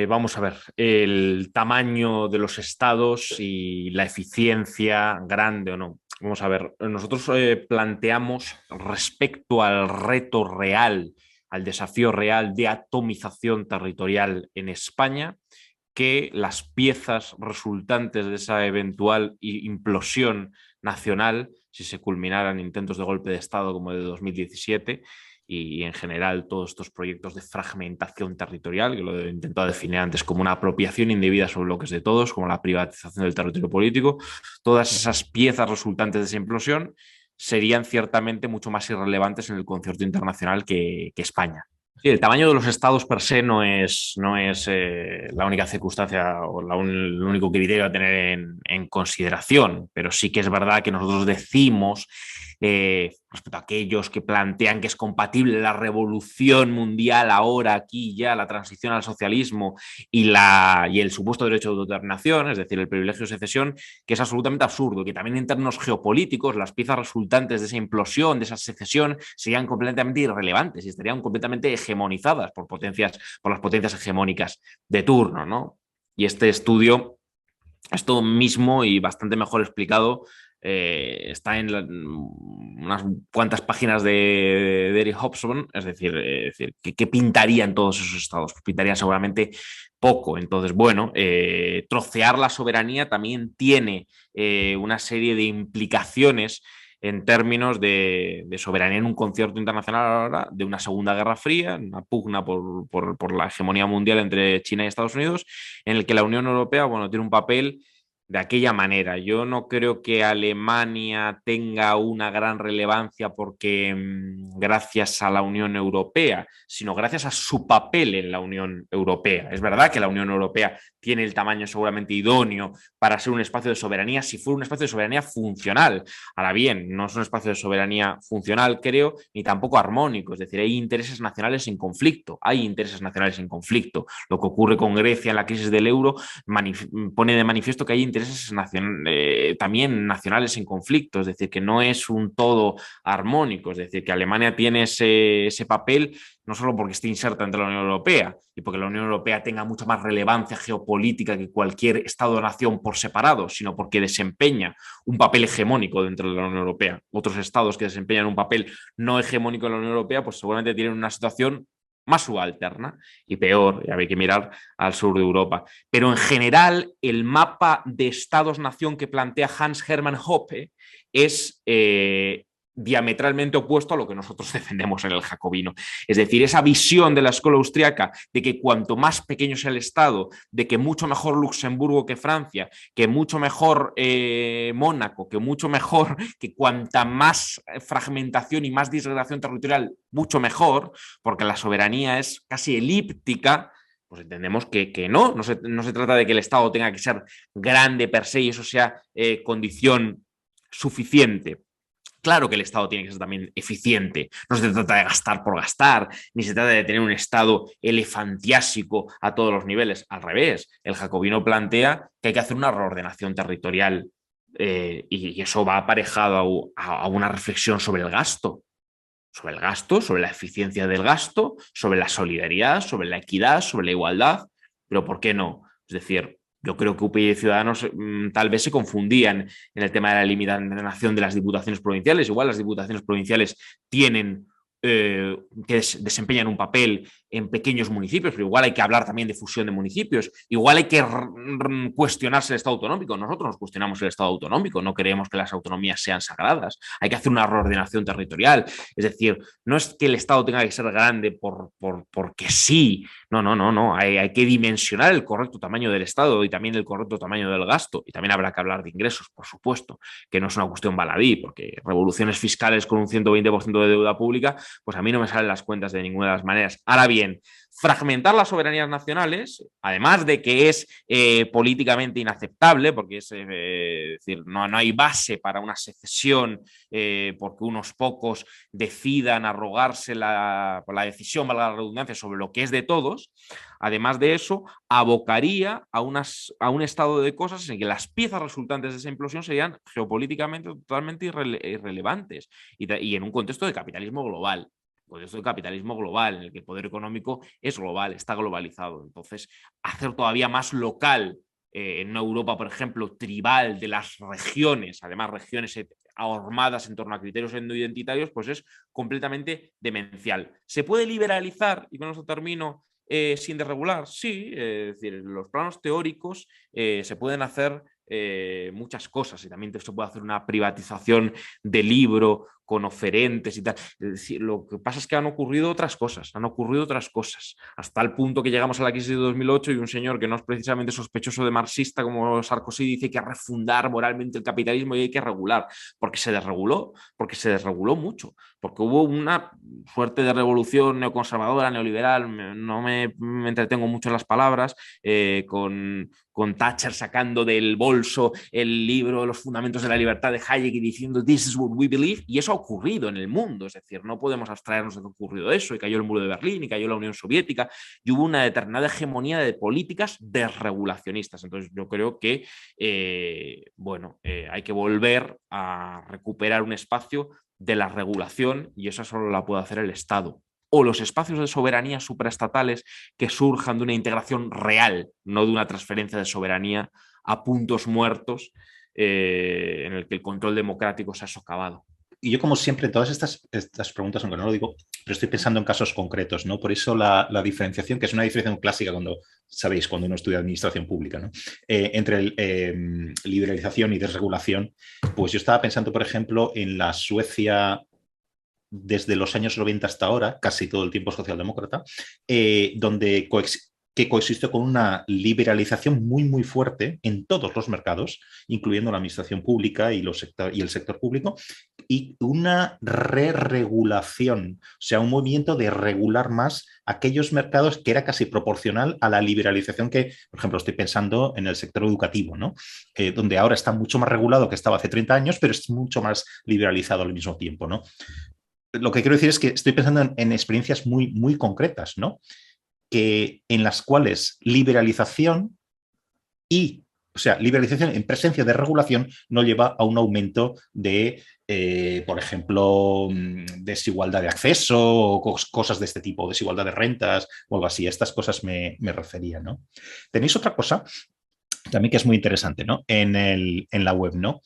vamos a ver, el tamaño de los estados y la eficiencia, grande o no. Vamos a ver, nosotros planteamos respecto al reto real, al desafío real de atomización territorial en España, que las piezas resultantes de esa eventual implosión nacional, si se culminaran intentos de golpe de Estado como el de 2017, y en general todos estos proyectos de fragmentación territorial, que lo he intentado definir antes como una apropiación indebida sobre bloques de todos, como la privatización del territorio político, todas esas piezas resultantes de esa implosión serían ciertamente mucho más irrelevantes en el concierto internacional que España. Sí, el tamaño de los estados per se no es la única circunstancia o el único criterio a tener en consideración, pero sí que es verdad que nosotros decimos respecto a aquellos que plantean que es compatible la revolución mundial ahora, aquí ya, la transición al socialismo y el supuesto derecho de autodeterminación, es decir, el privilegio de secesión, que es absolutamente absurdo, que también en términos geopolíticos las piezas resultantes de esa implosión, de esa secesión, serían completamente irrelevantes y estarían completamente hegemonizadas por las potencias hegemónicas de turno, ¿no? Y este estudio, esto mismo y bastante mejor explicado, está en unas cuantas páginas de Eric Hobsbawm, es decir, ¿qué pintarían todos esos estados? Pues pintarían seguramente poco. Entonces, bueno, trocear la soberanía también tiene una serie de implicaciones en términos de soberanía en un concierto internacional ahora, de una Segunda Guerra Fría, una pugna por la hegemonía mundial entre China y Estados Unidos, en el que la Unión Europea, bueno, tiene un papel de aquella manera. Yo no creo que Alemania tenga una gran relevancia porque gracias a la Unión Europea, sino gracias a su papel en la Unión Europea. Es verdad que la Unión Europea tiene el tamaño seguramente idóneo para ser un espacio de soberanía si fuera un espacio de soberanía funcional. Ahora bien, no es un espacio de soberanía funcional, creo, ni tampoco armónico. Es decir, hay intereses nacionales en conflicto. Hay intereses nacionales en conflicto. Lo que ocurre con Grecia en la crisis del euro pone de manifiesto que hay intereses también nacionales en conflicto, es decir, que no es un todo armónico, es decir, que Alemania tiene ese papel no solo porque esté inserta entre la Unión Europea y porque la Unión Europea tenga mucha más relevancia geopolítica que cualquier Estado-nación por separado, sino porque desempeña un papel hegemónico dentro de la Unión Europea. Otros estados que desempeñan un papel no hegemónico en la Unión Europea, pues seguramente tienen una situación más subalterna y peor, y habría que mirar al sur de Europa. Pero en general, el mapa de Estados-nación que plantea Hans Hermann Hoppe es diametralmente opuesto a lo que nosotros defendemos en el jacobino. Es decir, esa visión de la escuela austriaca de que cuanto más pequeño sea el Estado, de que mucho mejor Luxemburgo que Francia, que mucho mejor Mónaco, que mucho mejor, que cuanta más fragmentación y más disgregación territorial, mucho mejor, porque la soberanía es casi elíptica, pues entendemos que no se trata de que el Estado tenga que ser grande per se y eso sea condición suficiente. Claro que el Estado tiene que ser también eficiente. No se trata de gastar por gastar, ni se trata de tener un Estado elefantiásico a todos los niveles. Al revés, el jacobino plantea que hay que hacer una reordenación territorial y eso va aparejado a una reflexión sobre el gasto. Sobre el gasto, sobre la eficiencia del gasto, sobre la solidaridad, sobre la equidad, sobre la igualdad. Pero ¿por qué no? Es decir, yo creo que UPyD y Ciudadanos tal vez se confundían en el tema de la eliminación de las diputaciones provinciales. Igual las diputaciones provinciales tienen que desempeñan un papel en pequeños municipios, pero igual hay que hablar también de fusión de municipios, igual hay que cuestionarse el Estado autonómico. Nosotros nos cuestionamos el Estado autonómico, no creemos que las autonomías sean sagradas, hay que hacer una reordenación territorial, es decir, no es que el Estado tenga que ser grande porque sí, no, hay que dimensionar el correcto tamaño del Estado y también el correcto tamaño del gasto, y también habrá que hablar de ingresos, por supuesto, que no es una cuestión baladí, porque revoluciones fiscales con un 120% de deuda pública, pues a mí no me salen las cuentas de ninguna de las maneras. Ahora bien, fragmentar las soberanías nacionales, además de que es políticamente inaceptable, porque es decir, no hay base para una secesión porque unos pocos decidan arrogarse la decisión, valga la redundancia, sobre lo que es de todos. Además de eso, abocaría a un estado de cosas en que las piezas resultantes de esa implosión serían geopolíticamente totalmente irrelevantes y en un contexto de capitalismo global. Contexto de capitalismo global, en el que el poder económico es global, está globalizado. Entonces, hacer todavía más local en una Europa, por ejemplo, tribal de las regiones, además regiones ahormadas en torno a criterios etnoidentitarios, pues es completamente demencial. ¿Se puede liberalizar? Y con eso termino. Sin desregular, sí, es decir, los planos teóricos se pueden hacer muchas cosas, y también se puede hacer una privatización de libro con oferentes y tal. Es decir, lo que pasa es que han ocurrido otras cosas, hasta el punto que llegamos a la crisis de 2008 y un señor que no es precisamente sospechoso de marxista como Sarkozy dice que hay que refundar moralmente el capitalismo y hay que regular, porque se desreguló mucho, porque hubo una suerte de revolución neoconservadora, neoliberal, no me entretengo mucho en las palabras, con Thatcher sacando del bolso el libro Los fundamentos de la libertad de Hayek y diciendo "This is what we believe", y eso ha ocurrido en el mundo, es decir, no podemos abstraernos de que ha ocurrido eso, y cayó el muro de Berlín, y cayó la Unión Soviética, y hubo una determinada hegemonía de políticas desregulacionistas. Entonces yo creo que hay que volver a recuperar un espacio de la regulación, y eso solo la puede hacer el Estado. O los espacios de soberanía supraestatales que surjan de una integración real, no de una transferencia de soberanía a puntos muertos en el que el control democrático se ha socavado. Y yo, como siempre, todas estas preguntas, aunque no lo digo, pero estoy pensando en casos concretos, ¿no? Por eso la diferenciación, que es una diferenciación clásica cuando uno estudia administración pública, ¿no? Entre liberalización y desregulación, pues yo estaba pensando, por ejemplo, en la Suecia desde los años 90 hasta ahora, casi todo el tiempo socialdemócrata, donde que coexiste con una liberalización muy, muy fuerte en todos los mercados, incluyendo la administración pública y el sector público, y una re-regulación, o sea, un movimiento de regular más aquellos mercados que era casi proporcional a la liberalización que, por ejemplo, estoy pensando en el sector educativo, ¿no? Donde ahora está mucho más regulado que estaba hace 30 años, pero es mucho más liberalizado al mismo tiempo, ¿no? Lo que quiero decir es que estoy pensando en experiencias muy, muy concretas, ¿no? En las cuales liberalización en presencia de regulación no lleva a un aumento de, por ejemplo, desigualdad de acceso o cosas de este tipo, desigualdad de rentas o algo así. A estas cosas me refería, ¿no? Tenéis otra cosa también que es muy interesante, ¿no? En la web, ¿no?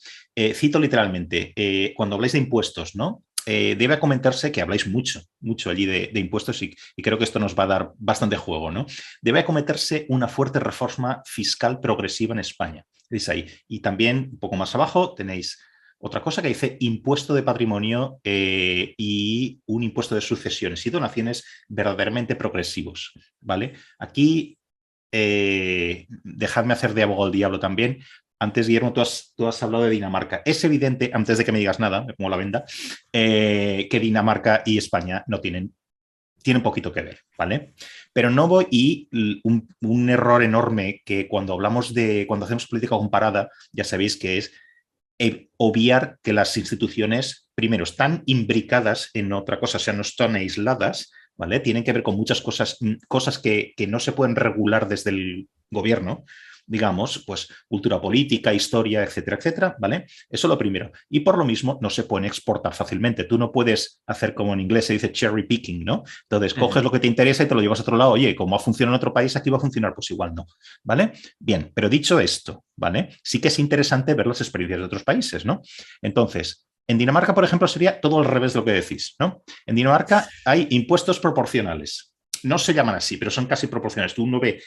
Cito literalmente, cuando habláis de impuestos, ¿no? Debe comentarse que habláis mucho allí de impuestos y creo que esto nos va a dar bastante juego, ¿no? Debe acometerse una fuerte reforma fiscal progresiva en España. Dice ahí. Y también, un poco más abajo, tenéis otra cosa que dice impuesto de patrimonio y un impuesto de sucesiones y donaciones verdaderamente progresivos, ¿vale? Aquí, dejadme hacer de abogado del diablo también. Antes, Guillermo, tú has hablado de Dinamarca. Es evidente, antes de que me digas nada, me pongo la venda, que Dinamarca y España no tienen poquito que ver, ¿vale? Pero no voy, y un error enorme que cuando hacemos política comparada, ya sabéis que es obviar que las instituciones, primero, están imbricadas en otra cosa, o sea, no están aisladas, ¿vale? Tienen que ver con muchas cosas que no se pueden regular desde el gobierno, digamos, pues cultura política, historia, etcétera, etcétera, ¿vale? Eso es lo primero. Y por lo mismo no se pueden exportar fácilmente. Tú no puedes hacer como en inglés se dice cherry picking, ¿no? Entonces coges lo que te interesa y te lo llevas a otro lado. Oye, como ha funcionado en otro país, aquí va a funcionar, pues igual no, ¿vale? Bien, pero dicho esto, ¿vale? Sí que es interesante ver las experiencias de otros países, ¿no? Entonces, en Dinamarca, por ejemplo, sería todo al revés de lo que decís, ¿no? En Dinamarca hay impuestos proporcionales. No se llaman así, pero son casi proporcionales. Tú uno ve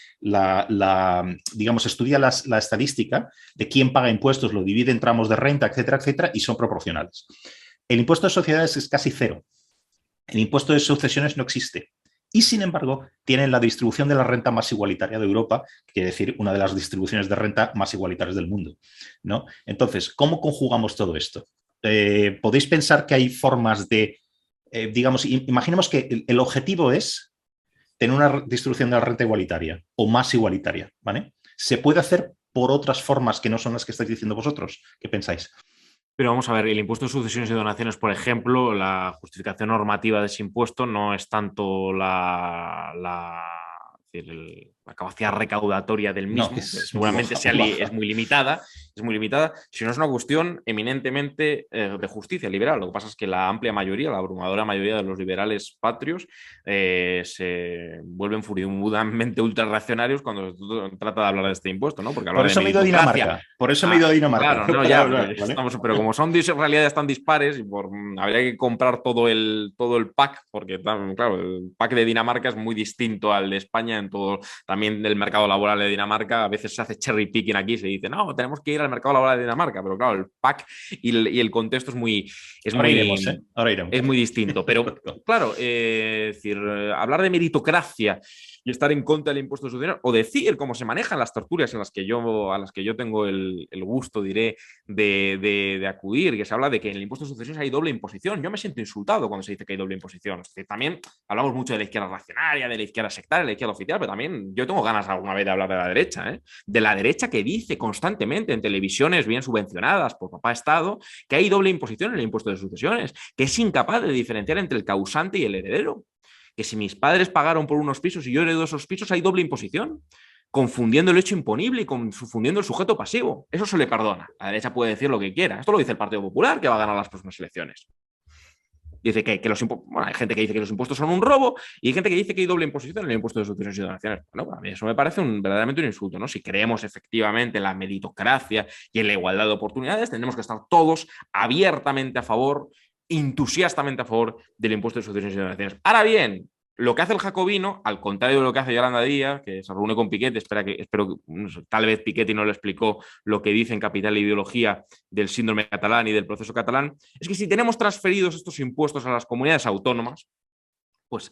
digamos, estudia la estadística de quién paga impuestos, lo divide en tramos de renta, etcétera, etcétera, y son proporcionales. El impuesto de sociedades es casi cero. El impuesto de sucesiones no existe. Y, sin embargo, tienen la distribución de la renta más igualitaria de Europa, que quiere decir una de las distribuciones de renta más igualitarias del mundo, ¿no? Entonces, ¿cómo conjugamos todo esto? Podéis pensar que hay formas de, digamos, imaginemos que el objetivo es tener una distribución de la renta igualitaria o más igualitaria, ¿vale? ¿Se puede hacer por otras formas que no son las que estáis diciendo vosotros? ¿Qué pensáis? Pero vamos a ver, el impuesto de sucesiones y donaciones, por ejemplo, la justificación normativa de ese impuesto no es tanto la capacidad recaudatoria del mismo, No, seguramente es muy limitada, sino es una cuestión eminentemente de justicia liberal. Lo que pasa es que la amplia mayoría, la abrumadora mayoría de los liberales patrios se vuelven furibundamente ultrarreaccionarios cuando se trata de hablar de este impuesto, ¿no? Porque por eso me he ido a Dinamarca. Por eso me he ido a Dinamarca. Claro, no, ya, ¿vale? Pero como son realidades tan dispares y habría que comprar todo el pack, porque claro, el pack de Dinamarca es muy distinto al de España en todo, también del mercado laboral de Dinamarca. A veces se hace cherry picking aquí, se dice, no, tenemos que ir el mercado laboral de Dinamarca, pero claro, el PAC y el contexto es muy... Ahora iremos, ¿eh? Ahora iremos. Es muy distinto, pero claro, es decir, hablar de meritocracia y estar en contra del impuesto de sucesiones, o decir cómo se manejan las tertulias a las que yo tengo el gusto, diré, de acudir, que se habla de que en el impuesto de sucesiones hay doble imposición. Yo me siento insultado cuando se dice que hay doble imposición. Es decir, también hablamos mucho de la izquierda reaccionaria, de la izquierda sectaria, de la izquierda oficial, pero también yo tengo ganas alguna vez de hablar de la derecha, ¿eh? De la derecha que dice constantemente en televisiones bien subvencionadas por papá Estado que hay doble imposición en el impuesto de sucesiones, que es incapaz de diferenciar entre el causante y el heredero. Que si mis padres pagaron por unos pisos y yo heredo esos pisos, hay doble imposición, confundiendo el hecho imponible y confundiendo el sujeto pasivo. Eso se le perdona. La derecha puede decir lo que quiera. Esto lo dice el Partido Popular, que va a ganar las próximas elecciones. Dice que los impuestos... Bueno, hay gente que dice que los impuestos son un robo y hay gente que dice que hay doble imposición en el impuesto de sucesiones y donaciones. Bueno, a mí eso me parece verdaderamente un insulto, ¿no? Si creemos efectivamente en la meritocracia y en la igualdad de oportunidades, tendremos que estar todos abiertamente a favor, entusiastamente a favor del impuesto de sucesiones y donaciones. Ahora bien, lo que hace el jacobino, al contrario de lo que hace Yolanda Díaz, que se reúne con Piketty, espero que tal vez Piketty no le explicó lo que dice en Capital e Ideología del síndrome catalán y del proceso catalán, es que si tenemos transferidos estos impuestos a las comunidades autónomas, pues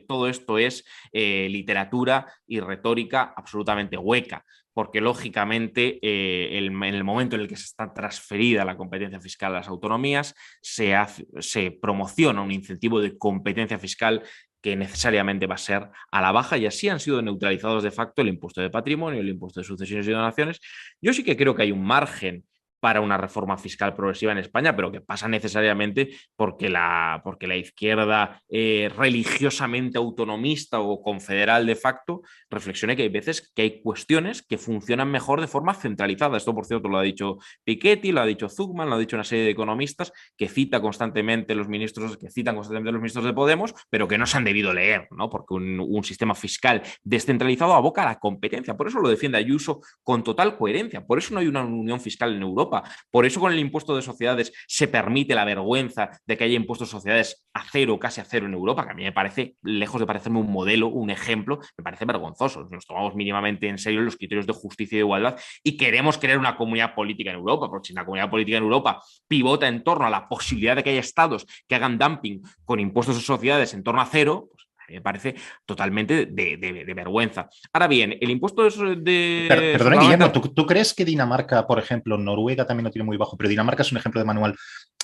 todo esto es literatura y retórica absolutamente hueca, porque lógicamente en el momento en el que se está transferida la competencia fiscal a las autonomías, se promociona un incentivo de competencia fiscal que necesariamente va a ser a la baja, y así han sido neutralizados de facto el impuesto de patrimonio, el impuesto de sucesiones y donaciones. Yo sí que creo que hay un margen para una reforma fiscal progresiva en España, pero que pasa necesariamente porque la izquierda religiosamente autonomista o confederal de facto reflexione que hay veces que hay cuestiones que funcionan mejor de forma centralizada. Esto, por cierto, lo ha dicho Piketty, lo ha dicho Zuckman, lo ha dicho una serie de economistas que citan constantemente los ministros de Podemos, pero que no se han debido leer, ¿no? Porque un sistema fiscal descentralizado aboca a la competencia. Por eso lo defiende Ayuso con total coherencia. Por eso no hay una unión fiscal en Europa. Por eso con el impuesto de sociedades se permite la vergüenza de que haya impuestos de sociedades a cero, casi a cero en Europa, que a mí me parece, lejos de parecerme un modelo, un ejemplo, me parece vergonzoso. Nos tomamos mínimamente en serio los criterios de justicia y de igualdad y queremos crear una comunidad política en Europa, porque si la comunidad política en Europa pivota en torno a la posibilidad de que haya estados que hagan dumping con impuestos de sociedades en torno a cero, pues me parece totalmente de vergüenza. Ahora bien, el impuesto Perdona, Guillermo, ¿tú crees que Dinamarca, por ejemplo, Noruega también lo tiene muy bajo, pero Dinamarca es un ejemplo de manual,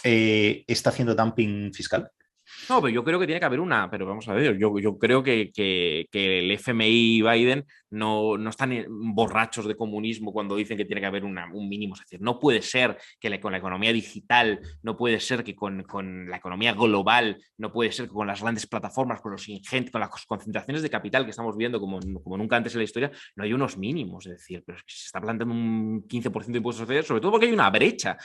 está haciendo dumping fiscal? No, pero yo creo que tiene que haber una, pero vamos a ver, yo creo que el FMI y Biden no están borrachos de comunismo cuando dicen que tiene que haber un mínimo. Es decir, no puede ser que con la economía digital, no puede ser que con la economía global, no puede ser que con las grandes plataformas, con las concentraciones de capital que estamos viendo como nunca antes en la historia, no hay unos mínimos. Es decir, pero es que se está planteando un 15% de impuestos sociales, sobre todo porque hay una brecha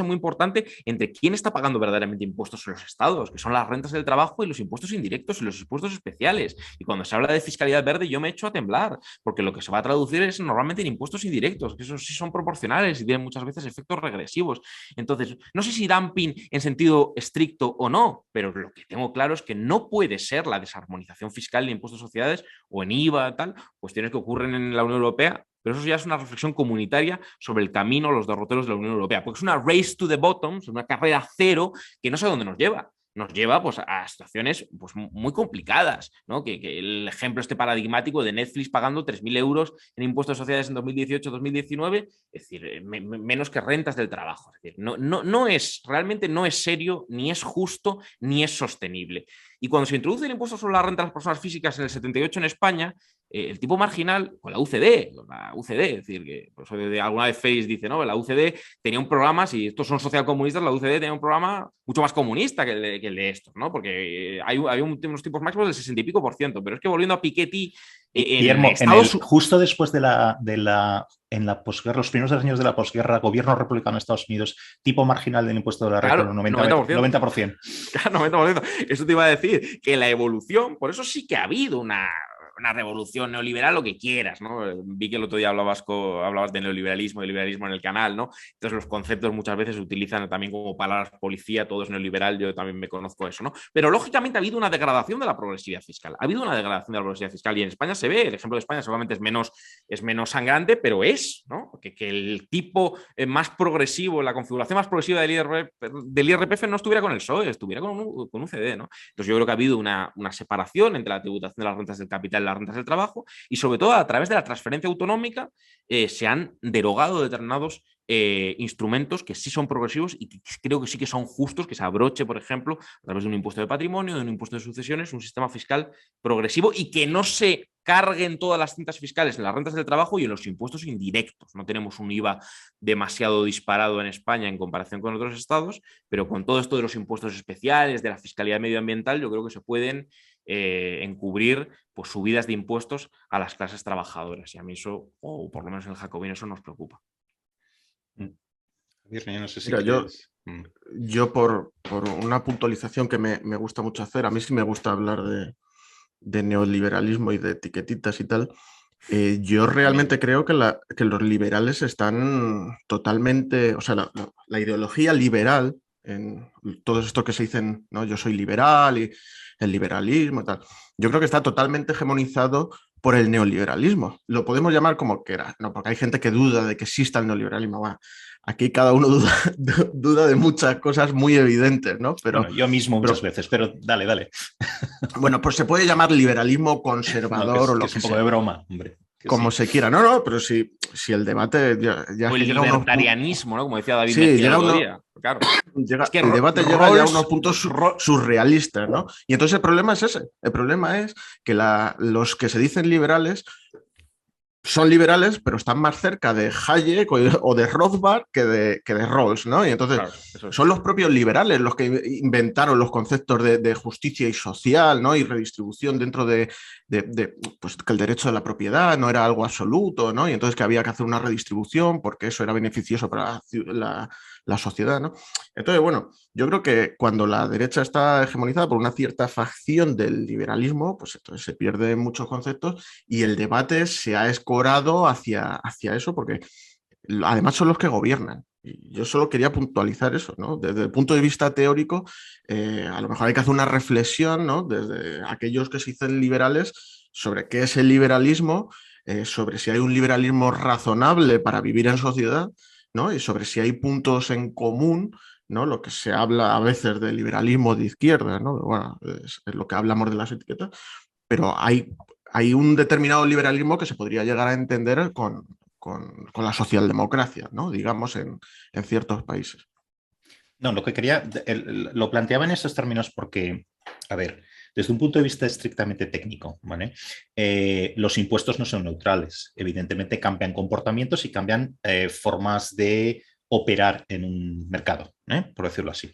muy importante entre quién está pagando verdaderamente impuestos en los estados, que son las rentas del trabajo y los impuestos indirectos y los impuestos especiales. Y cuando se habla de fiscalidad verde, yo me echo a temblar, porque lo que se va a traducir es normalmente en impuestos indirectos, que esos sí son proporcionales y tienen muchas veces efectos regresivos. Entonces, no sé si dumping en sentido estricto o no, pero lo que tengo claro es que no puede ser la desarmonización fiscal de impuestos de sociedades o en IVA, tal, cuestiones que ocurren en la Unión Europea. Pero eso ya es una reflexión comunitaria sobre el camino, los derroteros de la Unión Europea, porque es una race to the bottom, una carrera cero que no sé a dónde nos lleva. Nos lleva pues, a situaciones pues, muy complicadas, ¿no? Que el ejemplo paradigmático de Netflix pagando 3.000 euros en impuestos de sociedades en 2018-2019, es decir, menos que rentas del trabajo. Es decir, realmente no es serio, ni es justo, ni es sostenible. Y cuando se introduce el impuesto sobre la renta de las personas físicas en el 78 en España, el tipo marginal, con la UCD, es decir, que pues, alguna vez Face dice, ¿no? La UCD tenía un programa, si estos son socialcomunistas, la UCD tenía un programa mucho más comunista que el de estos, ¿no? Porque hay unos tipos máximos del 60 y pico %, pero es que volviendo a Piketty, Guillermo, justo después de en la posguerra, los primeros años de la posguerra, gobierno republicano de Estados Unidos, tipo marginal del impuesto de la renta, claro, 90%. Claro, 90%. Eso te iba a decir, que la evolución, por eso sí que ha habido una una revolución neoliberal, lo que quieras, ¿no? Vi que el otro día hablabas de neoliberalismo, de liberalismo en el canal, ¿no? Entonces los conceptos muchas veces se utilizan también como palabras policía, todo es neoliberal, yo también me conozco eso, ¿no? Pero lógicamente ha habido una degradación de la progresividad fiscal, ha habido una degradación de la progresividad fiscal y en España se ve, el ejemplo de España seguramente es menos sangrante, pero ¿no? Que el tipo más progresivo, la configuración más progresiva del IRPF no estuviera con el PSOE, estuviera con un CD, ¿no? Entonces yo creo que ha habido una separación entre la tributación de las rentas del capital y las rentas del trabajo y sobre todo a través de la transferencia autonómica se han derogado determinados instrumentos que sí son progresivos y que creo que sí que son justos, que se abroche, por ejemplo, a través de un impuesto de patrimonio, de un impuesto de sucesiones, un sistema fiscal progresivo y que no se carguen todas las cintas fiscales en las rentas del trabajo y en los impuestos indirectos. No tenemos un IVA demasiado disparado en España en comparación con otros estados, pero con todo esto de los impuestos especiales, de la fiscalidad medioambiental, yo creo que se pueden encubrir pues, subidas de impuestos a las clases trabajadoras. Y a mí eso, o por lo menos en el Jacobino, eso nos preocupa. No sé si Mira, yo por una puntualización que me gusta mucho hacer, a mí sí me gusta hablar de neoliberalismo y de etiquetitas y tal. Yo realmente creo que los liberales están totalmente, o sea, la ideología liberal, en todo esto que se dicen, ¿no? Yo soy liberal y el liberalismo y tal, yo creo que está totalmente hegemonizado por el neoliberalismo. Lo podemos llamar como quiera, ¿no? Porque hay gente que duda de que exista el neoliberalismo. Bueno, aquí cada uno duda de muchas cosas muy evidentes, ¿no? Pero, bueno, yo mismo muchas veces, pero dale. Bueno, pues se puede llamar liberalismo conservador no, o lo que es un sea. poco de broma, hombre. Como se quiera. No, pero si el debate ya o el libertarianismo, ¿no? Como decía David Mejía el otro día. Claro. El debate llega ya a unos puntos surrealistas, ¿no? Y entonces el problema es ese. El problema es que los que se dicen liberales son liberales, pero están más cerca de Hayek o de Rothbard que de Rawls, ¿no? Y entonces claro, son los propios liberales los que inventaron los conceptos de justicia y social, ¿no? Y redistribución dentro pues que el derecho de la propiedad no era algo absoluto, ¿no? Y entonces que había que hacer una redistribución porque eso era beneficioso para la sociedad, ¿no? Entonces, bueno, yo creo que cuando la derecha está hegemonizada por una cierta facción del liberalismo, pues entonces se pierden muchos conceptos y el debate se ha escorado hacia eso porque además son los que gobiernan. Y yo solo quería puntualizar eso, ¿no? Desde el punto de vista teórico, a lo mejor hay que hacer una reflexión, ¿no? Desde aquellos que se dicen liberales sobre qué es el liberalismo, sobre si hay un liberalismo razonable para vivir en sociedad, ¿no? Y sobre si hay puntos en común, ¿no? Lo que se habla a veces de liberalismo de izquierda, ¿no? Bueno, es lo que hablamos de las etiquetas, pero hay un determinado liberalismo que se podría llegar a entender con la socialdemocracia, ¿no? Digamos, en ciertos países. No, lo que quería, lo planteaba en esos términos porque, a ver, desde un punto de vista estrictamente técnico, ¿vale? Los impuestos no son neutrales. Evidentemente cambian comportamientos y cambian formas de operar en un mercado, por decirlo así.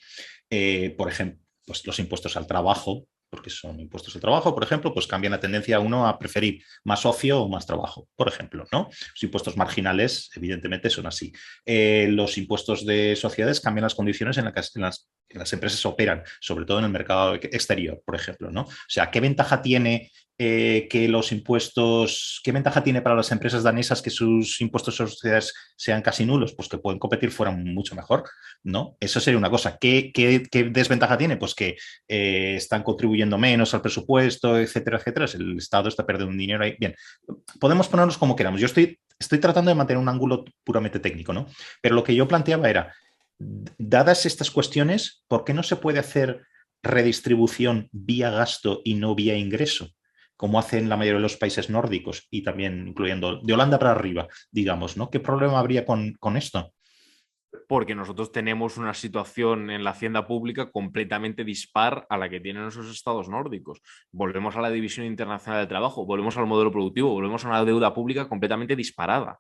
Por ejemplo, pues los impuestos al trabajo, porque son impuestos al trabajo, por ejemplo, pues cambian la tendencia a uno a preferir más ocio o más trabajo, por ejemplo, ¿no? Los impuestos marginales, evidentemente, son así. Los impuestos de sociedades cambian las condiciones en las que las empresas operan, sobre todo en el mercado exterior, por ejemplo, ¿no? O sea, ¿qué ventaja tiene que los impuestos, qué ventaja tiene para las empresas danesas que sus impuestos a sociedades sean casi nulos? Pues que pueden competir fuera mucho mejor, ¿no? Eso sería una cosa. ¿Qué desventaja tiene? Pues que están contribuyendo menos al presupuesto, etcétera, etcétera. El Estado está perdiendo un dinero ahí. Bien, podemos ponernos como queramos. Yo estoy tratando de mantener un ángulo puramente técnico, ¿no? Pero lo que yo planteaba era, dadas estas cuestiones, ¿por qué no se puede hacer redistribución vía gasto y no vía ingreso? Como hacen la mayoría de los países nórdicos y también incluyendo de Holanda para arriba, digamos, ¿no? ¿Qué problema habría con esto? Porque nosotros tenemos una situación en la hacienda pública completamente dispar a la que tienen esos estados nórdicos. Volvemos a la división internacional del trabajo, volvemos al modelo productivo, volvemos a una deuda pública completamente disparada.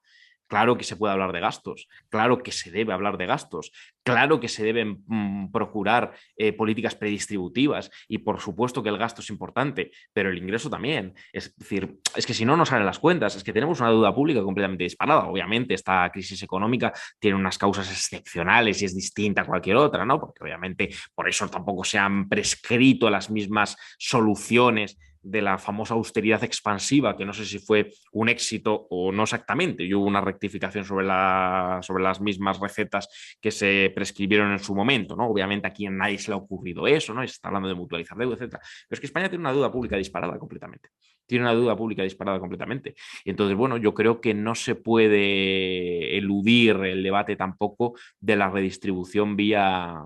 Claro que se puede hablar de gastos, claro que se debe hablar de gastos, claro que se deben procurar políticas predistributivas y por supuesto que el gasto es importante, pero el ingreso también. Es decir, es que si no nos salen las cuentas, es que tenemos una deuda pública completamente disparada. Obviamente esta crisis económica tiene unas causas excepcionales y es distinta a cualquier otra, ¿no? Porque obviamente por eso tampoco se han prescrito las mismas soluciones de la famosa austeridad expansiva, que no sé si fue un éxito o no exactamente, y hubo una rectificación sobre las mismas recetas que se prescribieron en su momento, ¿no? Obviamente aquí a nadie se le ha ocurrido eso, ¿no? Y se está hablando de mutualizar deuda, etc. Pero es que España tiene una deuda pública disparada completamente. Tiene una deuda pública disparada completamente. Y entonces, bueno, yo creo que no se puede eludir el debate tampoco de la redistribución vía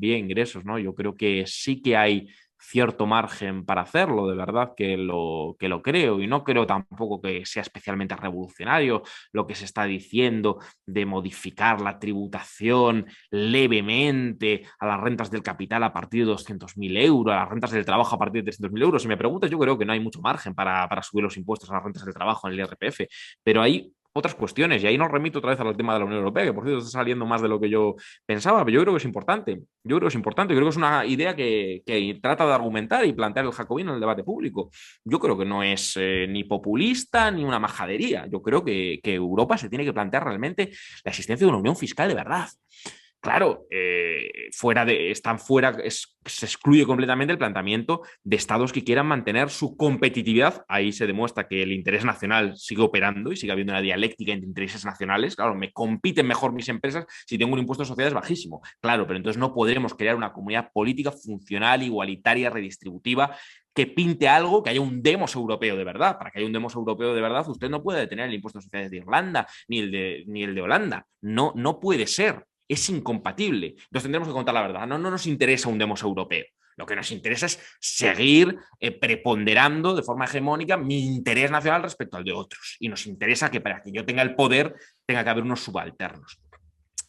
ingresos, ¿no? Yo creo que sí que hay cierto margen para hacerlo, de verdad que lo creo, y no creo tampoco que sea especialmente revolucionario lo que se está diciendo de modificar la tributación levemente a las rentas del capital a partir de 200.000 euros, a las rentas del trabajo a partir de 300.000 euros. Si me preguntas, yo creo que no hay mucho margen para subir los impuestos a las rentas del trabajo en el IRPF, pero hay otras cuestiones, y ahí nos remito otra vez al tema de la Unión Europea, que por cierto está saliendo más de lo que yo pensaba, pero yo creo que es importante. Yo creo que es importante, yo creo que es una idea que trata de argumentar y plantear el jacobino en el debate público. Yo creo que no es ni populista ni una majadería. Yo creo que Europa se tiene que plantear realmente la existencia de una unión fiscal de verdad. Claro, se excluye completamente el planteamiento de estados que quieran mantener su competitividad. Ahí se demuestra que el interés nacional sigue operando y sigue habiendo una dialéctica entre intereses nacionales. Claro, me compiten mejor mis empresas si tengo un impuesto de sociedades bajísimo. Claro, pero entonces no podremos crear una comunidad política funcional, igualitaria, redistributiva, que pinte algo, que haya un demos europeo de verdad. Para que haya un demos europeo de verdad, usted no puede detener el impuesto de sociedades de Irlanda ni el de Holanda. No puede ser. Es incompatible. Entonces tendremos que contar la verdad. No nos interesa un demos europeo. Lo que nos interesa es seguir preponderando de forma hegemónica mi interés nacional respecto al de otros. Y nos interesa que para que yo tenga el poder tenga que haber unos subalternos.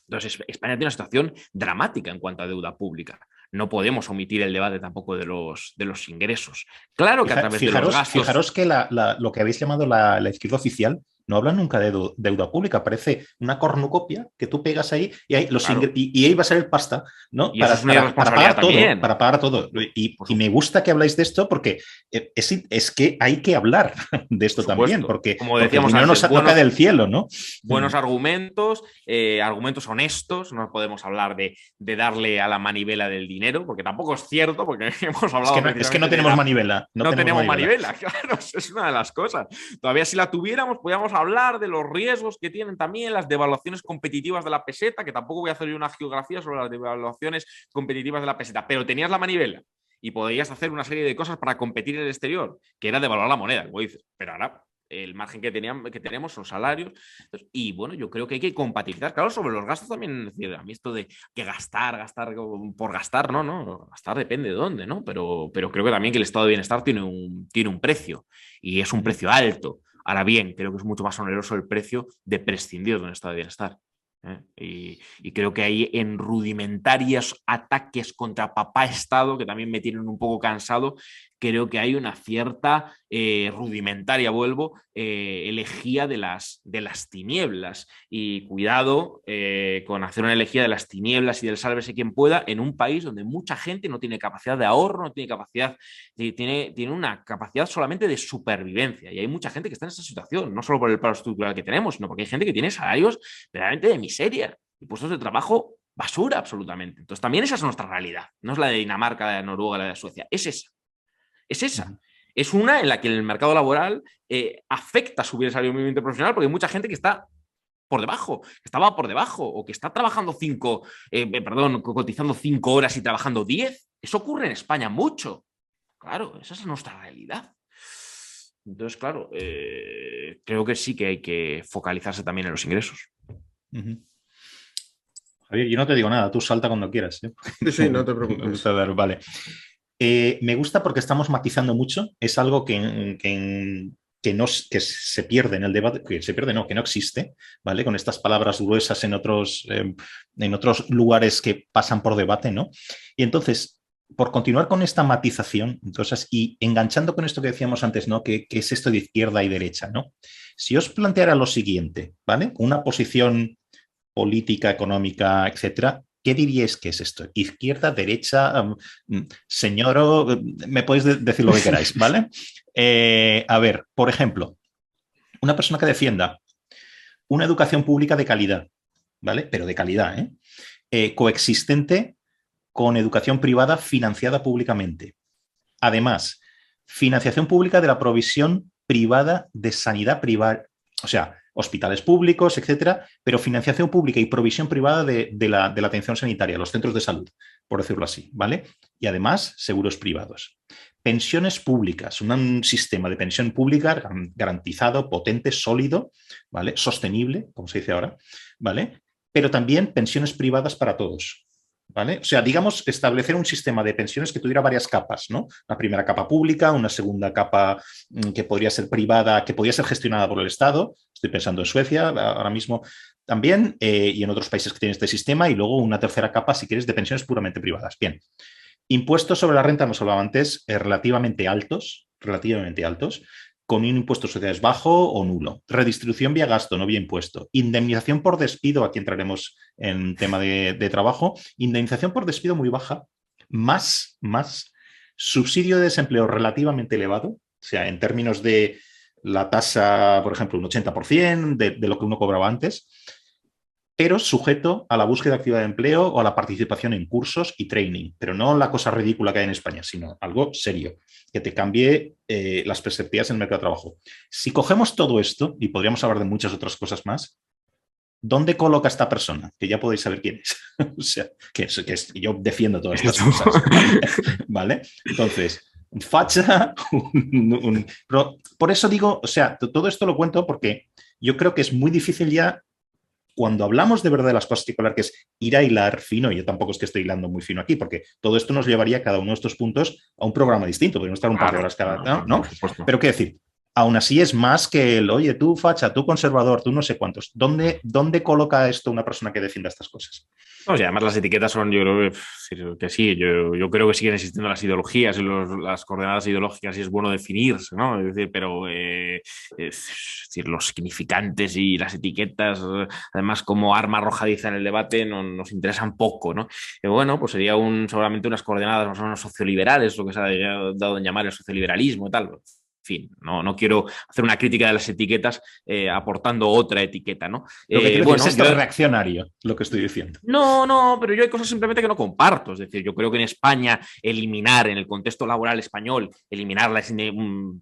Entonces España tiene una situación dramática en cuanto a deuda pública. No podemos omitir el debate tampoco de los ingresos. Claro que a través de los gastos... Fijaros que lo que habéis llamado la izquierda oficial no habla nunca de deuda pública, parece una cornucopia que tú pegas ahí y ahí, y ahí va a ser el pasta, ¿no? Y para pagar todo, para pagar todo. Y me gusta que habláis de esto porque es que hay que hablar de esto también, porque, como decíamos porque antes, no cae del cielo, ¿no? Buenos argumentos, argumentos honestos, no podemos hablar de darle a la manivela del dinero, porque tampoco es cierto, porque hemos hablado... Es que no tenemos manivela. No tenemos manivela, claro, es una de las cosas. Todavía si la tuviéramos, podríamos hablar de los riesgos que tienen también las devaluaciones competitivas de la peseta, que tampoco voy a hacer yo una geografía sobre las devaluaciones competitivas de la peseta, pero tenías la manivela y podías hacer una serie de cosas para competir en el exterior, que era devaluar la moneda, como dices, pero ahora el margen que tenemos son salarios. Entonces, y bueno, yo creo que hay que compatibilizar, claro, sobre los gastos también. Es decir, a mí esto de que gastar por gastar, no, gastar depende de dónde, ¿no? Pero creo que también que el estado de bienestar tiene un precio, y es un precio alto. Ahora bien, creo que es mucho más oneroso el precio de prescindir de un estado de bienestar. Y creo que hay en rudimentarios ataques contra papá Estado, que también me tienen un poco cansado, creo que hay una cierta rudimentaria, elegía de las tinieblas. Y cuidado con hacer una elegía de las tinieblas y del sálvese quien pueda en un país donde mucha gente no tiene capacidad de ahorro, no tiene capacidad, tiene una capacidad solamente de supervivencia. Y hay mucha gente que está en esa situación, no solo por el paro estructural que tenemos, sino porque hay gente que tiene salarios verdaderamente de miseria y puestos de trabajo basura absolutamente. Entonces también esa es nuestra realidad. No es la de Dinamarca, la de Noruega, la de Suecia. Es esa. Es esa. Es una en la que el mercado laboral afecta a subir el salario mínimo interprofesional, porque hay mucha gente que está por debajo, que estaba por debajo, o que está trabajando cotizando 5 horas y trabajando 10. Eso ocurre en España mucho. Claro, esa es nuestra realidad. Entonces, claro, creo que sí que hay que focalizarse también en los ingresos. Javier, yo no te digo nada, tú salta cuando quieras. Sí, no te preocupes. Vale. Me gusta porque estamos matizando mucho. Es algo que se pierde en el debate, que no existe, ¿vale? Con estas palabras gruesas en otros lugares que pasan por debate, ¿no? Y entonces, por continuar con esta matización, entonces, y enganchando con esto que decíamos antes, ¿no? Que es esto de izquierda y derecha, ¿no? Si os planteara lo siguiente, ¿vale? Una posición política, económica, etcétera, ¿qué diríais que es esto? ¿Izquierda, derecha, señor? Me podéis decir lo que queráis, ¿vale? A ver, por ejemplo, una persona que defienda una educación pública de calidad, ¿vale? Pero de calidad, coexistente con educación privada financiada públicamente. Además, financiación pública de la provisión privada de sanidad privada, o sea, hospitales públicos, etcétera, pero financiación pública y provisión privada de la atención sanitaria, los centros de salud, por decirlo así, ¿vale? Y además, seguros privados. Pensiones públicas, un sistema de pensión pública garantizado, potente, sólido, ¿vale? Sostenible, como se dice ahora, ¿vale? Pero también pensiones privadas para todos, ¿vale? O sea, digamos, establecer un sistema de pensiones que tuviera varias capas, ¿no? Una primera capa pública, una segunda capa que podría ser privada, que podría ser gestionada por el Estado. Estoy pensando en Suecia ahora mismo también y en otros países que tienen este sistema, y luego una tercera capa, si quieres, de pensiones puramente privadas. Bien. Impuestos sobre la renta, hemos hablado antes, relativamente altos, con un impuesto de sociedades bajo o nulo. Redistribución vía gasto, no vía impuesto. Indemnización por despido, aquí entraremos en tema de trabajo. Indemnización por despido muy baja, más subsidio de desempleo relativamente elevado, o sea, en términos de la tasa, por ejemplo, un 80% de lo que uno cobraba antes, pero sujeto a la búsqueda activa de empleo o a la participación en cursos y training, pero no la cosa ridícula que hay en España, sino algo serio, que te cambie las perspectivas en el mercado de trabajo. Si cogemos todo esto, y podríamos hablar de muchas otras cosas más, ¿dónde coloca esta persona? Que ya podéis saber quién es. O sea, que yo defiendo todas estas cosas. ¿Vale? Entonces, facha, por eso digo, o sea, todo esto lo cuento porque yo creo que es muy difícil ya. Cuando hablamos de verdad de las cosas que hablar, que es ir a hilar fino, y yo tampoco es que estoy hilando muy fino aquí, porque todo esto nos llevaría cada uno de estos puntos a un programa distinto, podemos estar un par de horas cada, ¿no? Pero qué decir, aún así es más que el, oye, tú facha, tú conservador, tú no sé cuántos. ¿Dónde coloca esto una persona que defienda estas cosas? No, y además las etiquetas son, yo creo que sí, yo creo que siguen existiendo las ideologías y las coordenadas ideológicas y es bueno definirse, ¿no? Es decir, pero es decir, los significantes y las etiquetas, además como arma arrojadiza en el debate, nos interesan poco, ¿no? Bueno, pues sería seguramente unas coordenadas más o menos socioliberales, lo que se ha dado en llamar el socioliberalismo y tal. En fin, no quiero hacer una crítica de las etiquetas aportando otra etiqueta, ¿no? Lo que creo que es esto reaccionario, lo que estoy diciendo. No, pero yo hay cosas simplemente que no comparto. Es decir, yo creo que en España eliminar, en el contexto laboral español,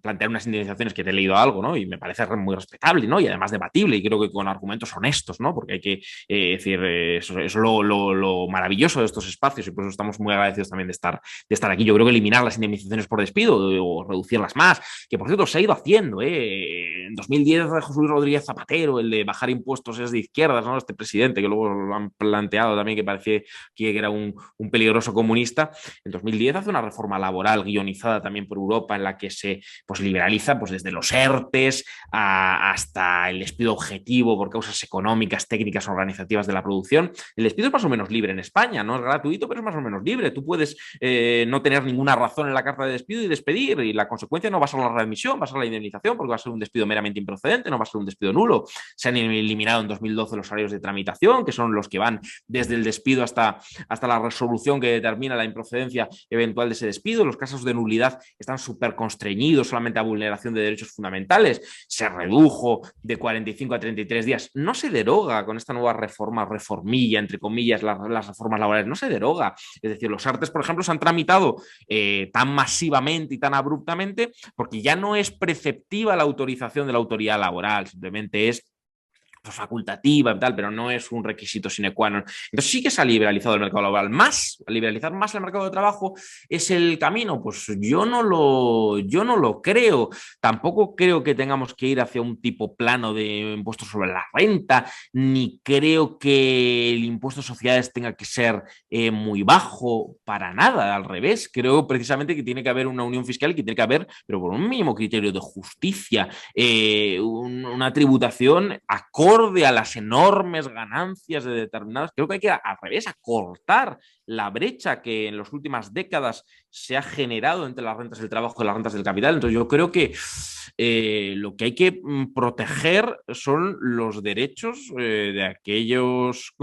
plantear unas indemnizaciones, que te he leído algo, ¿no? Y me parece muy respetable, ¿no? Y además debatible, y creo que con argumentos honestos, ¿no? Porque hay que decir, eso es lo maravilloso de estos espacios y por eso estamos muy agradecidos también de estar aquí. Yo creo que eliminar las indemnizaciones por despido o reducirlas más, que por cierto se ha ido haciendo, en 2010 José Luis Rodríguez Zapatero, el de bajar impuestos es de izquierdas, ¿no? Este presidente que luego lo han planteado también que parecía que era un peligroso comunista. En 2010 hace una reforma laboral guionizada también por Europa en la que se liberaliza desde los ERTES hasta el despido objetivo por causas económicas, técnicas, organizativas de la producción. El despido es más o menos libre en España, no es gratuito, pero es más o menos libre. Tú puedes no tener ninguna razón en la carta de despido y despedir, y la consecuencia no va a ser la readmisión, va a ser la indemnización, porque va a ser un despido meramente improcedente, no va a ser un despido nulo. Se han eliminado en 2012 los salarios de tramitación, que son los que van desde el despido hasta la resolución que determina la improcedencia eventual de ese despido. Los casos de nulidad están súper constreñidos solamente a vulneración de derechos fundamentales. Se redujo de 45 a 33 días. No se deroga con esta nueva reformilla, entre comillas, las reformas laborales. No se deroga. Es decir, los ERTES, por ejemplo, se han tramitado tan masivamente y tan abruptamente porque ya no es preceptiva la autorización de la autoridad laboral, simplemente es facultativa y tal, pero no es un requisito sine qua non. Entonces sí que se ha liberalizado el mercado laboral. Liberalizar más el mercado de trabajo es el camino. Pues yo no lo creo. Tampoco creo que tengamos que ir hacia un tipo plano de impuestos sobre la renta, ni creo que el impuesto de sociedades tenga que ser muy bajo, para nada, al revés. Creo precisamente que tiene que haber una unión fiscal y que tiene que haber, pero por un mínimo criterio de justicia, una tributación acorde a las enormes ganancias de determinadas. Creo que hay que, al revés, acortar la brecha que en las últimas décadas se ha generado entre las rentas del trabajo y las rentas del capital. Entonces yo creo que lo que hay que proteger son los derechos de aquellas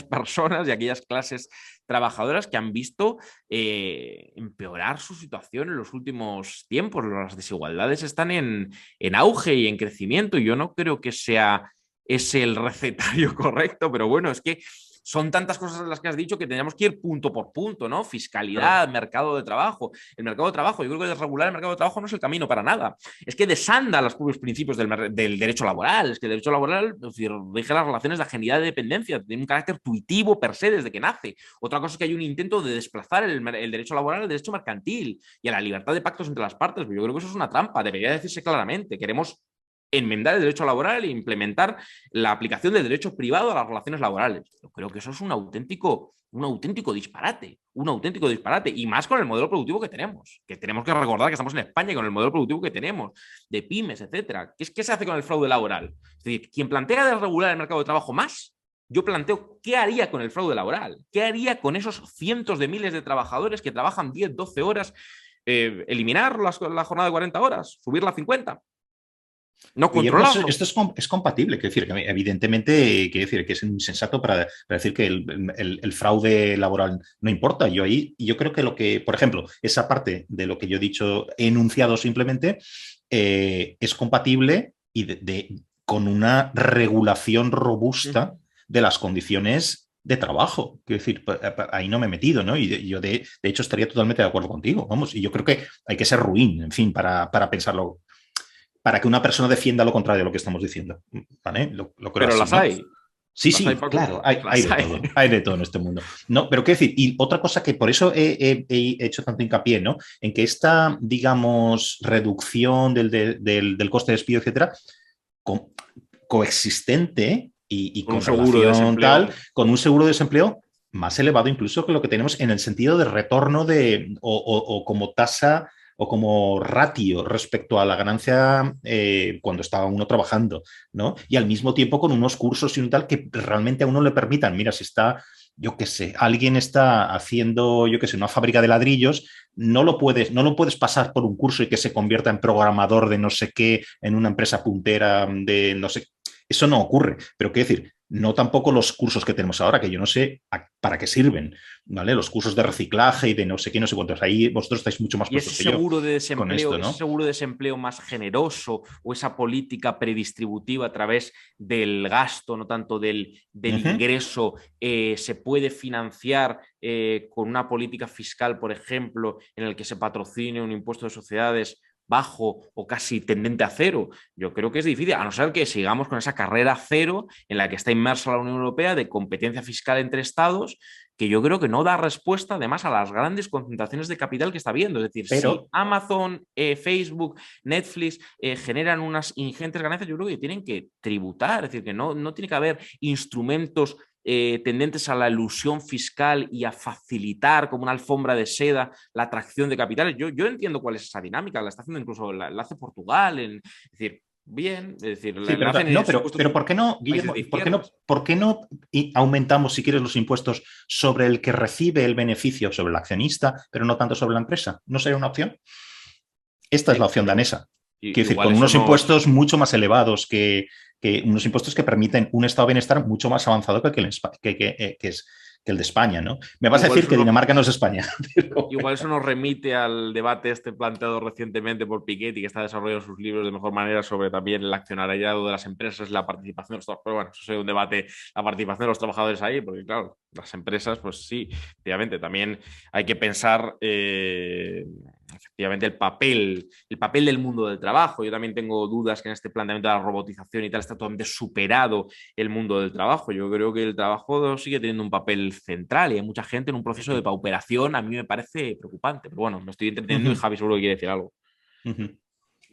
personas, de aquellas clases trabajadoras que han visto empeorar su situación en los últimos tiempos. Las desigualdades están en auge y en crecimiento, y yo no creo que sea el recetario correcto, pero bueno, es que son tantas cosas las que has dicho que tendríamos que ir punto por punto, ¿no? Fiscalidad, mercado de trabajo. El mercado de trabajo, yo creo que desregular el mercado de trabajo no es el camino para nada. Es que desanda los propios principios del derecho laboral. Es que el derecho laboral, es decir, rige las relaciones de ajenidad de dependencia, tiene un carácter tuitivo per se desde que nace. Otra cosa es que hay un intento de desplazar el derecho laboral al derecho mercantil y a la libertad de pactos entre las partes. Pero yo creo que eso es una trampa, debería decirse claramente. Queremos enmendar el derecho laboral e implementar la aplicación del derecho privado a las relaciones laborales. Yo creo que eso es un auténtico disparate, y más con el modelo productivo que tenemos que recordar que estamos en España y con el modelo productivo que tenemos, de pymes, etcétera. ¿Qué se hace con el fraude laboral? Es decir, quien plantea desregular el mercado de trabajo más, yo planteo qué haría con el fraude laboral, qué haría con esos cientos de miles de trabajadores que trabajan 10, 12 horas, eliminar la jornada de 40 horas, subirla a 50. No controlarlo. Esto es compatible, quiero decir, que evidentemente quiero decir que es insensato para decir que el fraude laboral no importa. Yo creo que por ejemplo, esa parte de lo que yo he dicho, he enunciado simplemente, es compatible con una regulación robusta de las condiciones de trabajo. Quiero decir, ahí no me he metido, ¿no? Y yo de hecho estaría totalmente de acuerdo contigo, vamos, y yo creo que hay que ser ruin, en fin, para pensarlo, para que una persona defienda lo contrario de lo que estamos diciendo, ¿vale? Lo creo. Pero así, las hay. ¿no? Sí, claro, hay de todo en este mundo. No, pero qué decir, y otra cosa que por eso he hecho tanto hincapié, ¿no? En que esta, digamos, reducción del coste de despido, etcétera, coexistente y con relación tal, con un seguro de desempleo más elevado incluso que lo que tenemos en el sentido de retorno o como tasa o como ratio respecto a la ganancia cuando estaba uno trabajando, ¿no? Y al mismo tiempo con unos cursos y un tal que realmente a uno le permitan, mira, si está, yo qué sé, alguien está haciendo, yo qué sé, una fábrica de ladrillos, no lo puedes pasar por un curso y que se convierta en programador de no sé qué, en una empresa puntera de no sé. Eso no ocurre, pero qué decir, no tampoco los cursos que tenemos ahora, que yo no sé para qué sirven, ¿vale? Los cursos de reciclaje y de no sé qué, no sé cuántos. Ahí vosotros estáis mucho más puestos que yo con esto, ¿no? Ese seguro de desempleo más generoso o esa política predistributiva a través del gasto, no tanto del ingreso, se puede financiar con una política fiscal, por ejemplo, en el que se patrocine un impuesto de sociedades bajo o casi tendente a cero. Yo creo que es difícil, a no ser que sigamos con esa carrera cero en la que está inmersa la Unión Europea de competencia fiscal entre estados, que yo creo que no da respuesta además a las grandes concentraciones de capital que está habiendo. Es decir, si Amazon, Facebook, Netflix generan unas ingentes ganancias, yo creo que tienen que tributar, es decir, que no tiene que haber instrumentos tendentes a la elusión fiscal y a facilitar como una alfombra de seda la atracción de capitales. Yo entiendo cuál es esa dinámica, la está haciendo incluso, la hace Portugal, es decir, bien, es decir, sí, pero ¿por qué no, Guillermo, ¿por qué no aumentamos, si quieres, los impuestos sobre el que recibe el beneficio, sobre el accionista, pero no tanto sobre la empresa? ¿No sería una opción? Esta es la opción danesa. Quiero decir, con unos impuestos mucho más elevados que unos impuestos que permiten un estado de bienestar mucho más avanzado que el de España, ¿no? Me vas a decir que Dinamarca no es España. Igual eso nos remite al debate planteado recientemente por Piketty, que está desarrollando sus libros de mejor manera sobre también el accionariado de las empresas, la participación de los trabajadores. Pero bueno, eso es un debate, la participación de los trabajadores ahí, porque claro, las empresas, pues sí, efectivamente, también hay que pensar efectivamente el papel del mundo del trabajo. Yo también tengo dudas que en este planteamiento de la robotización y tal está totalmente superado el mundo del trabajo. Yo creo que el trabajo sigue teniendo un papel central y hay mucha gente en un proceso de pauperación. A mí me parece preocupante, pero bueno, me estoy entreteniendo y Javi seguro que quiere decir algo.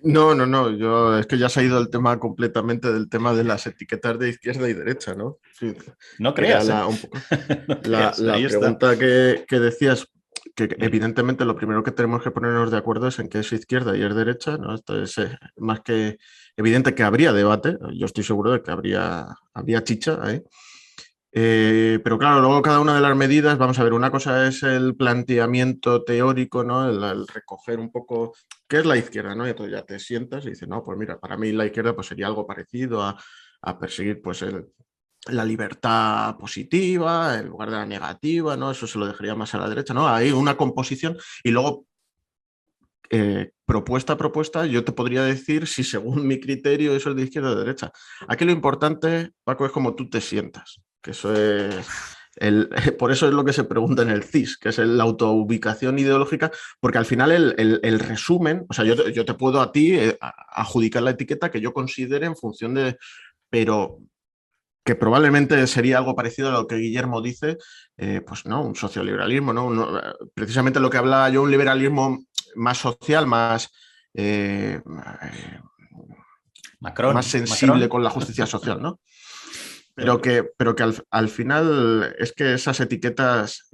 No, yo es que ya se ha ido el tema completamente del tema de las etiquetas de izquierda y derecha, ¿no? Sí, no creas. La pregunta que decías, que evidentemente lo primero que tenemos que ponernos de acuerdo es en qué es izquierda y es derecha, ¿no? Esto es más que evidente que habría debate, yo estoy seguro de que habría chicha ahí. Pero claro, luego cada una de las medidas, vamos a ver, una cosa es el planteamiento teórico, ¿no? El recoger un poco qué es la izquierda, ¿no? Y entonces ya te sientas y dices, no, pues mira, para mí la izquierda pues sería algo parecido a perseguir pues la libertad positiva en lugar de la negativa, ¿no? Eso se lo dejaría más a la derecha, ¿no? Hay una composición y luego propuesta a propuesta yo te podría decir si según mi criterio eso es de izquierda o de derecha. Aquí lo importante, Paco, es como tú te sientas, que eso es Por eso es lo que se pregunta en el CIS, que es la autoubicación ideológica, porque al final el resumen, o sea, yo te puedo a ti adjudicar la etiqueta que yo considere en función de, pero que probablemente sería algo parecido a lo que Guillermo dice, pues no, un socioliberalismo, ¿no? Precisamente lo que hablaba yo, un liberalismo más social, más, más sensible Macron. con la justicia social, ¿no? Pero que al final es que esas etiquetas,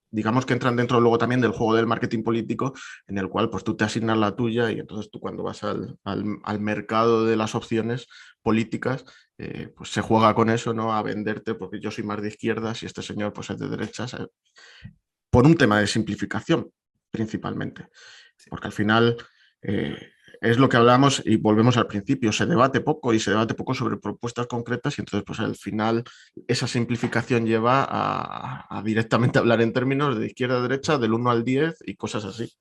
digamos que entran dentro luego también del juego del marketing político, en el cual pues tú te asignas la tuya y entonces tú cuando vas al mercado de las opciones políticas, pues se juega con eso, ¿no? A venderte porque yo soy más de izquierdas y este señor pues es de derechas, por un tema de simplificación principalmente, porque al final... es lo que hablamos y volvemos al principio, se debate poco y se debate poco sobre propuestas concretas y entonces pues al final esa simplificación lleva a directamente hablar en términos de izquierda a derecha, del 1 al 10 y cosas así.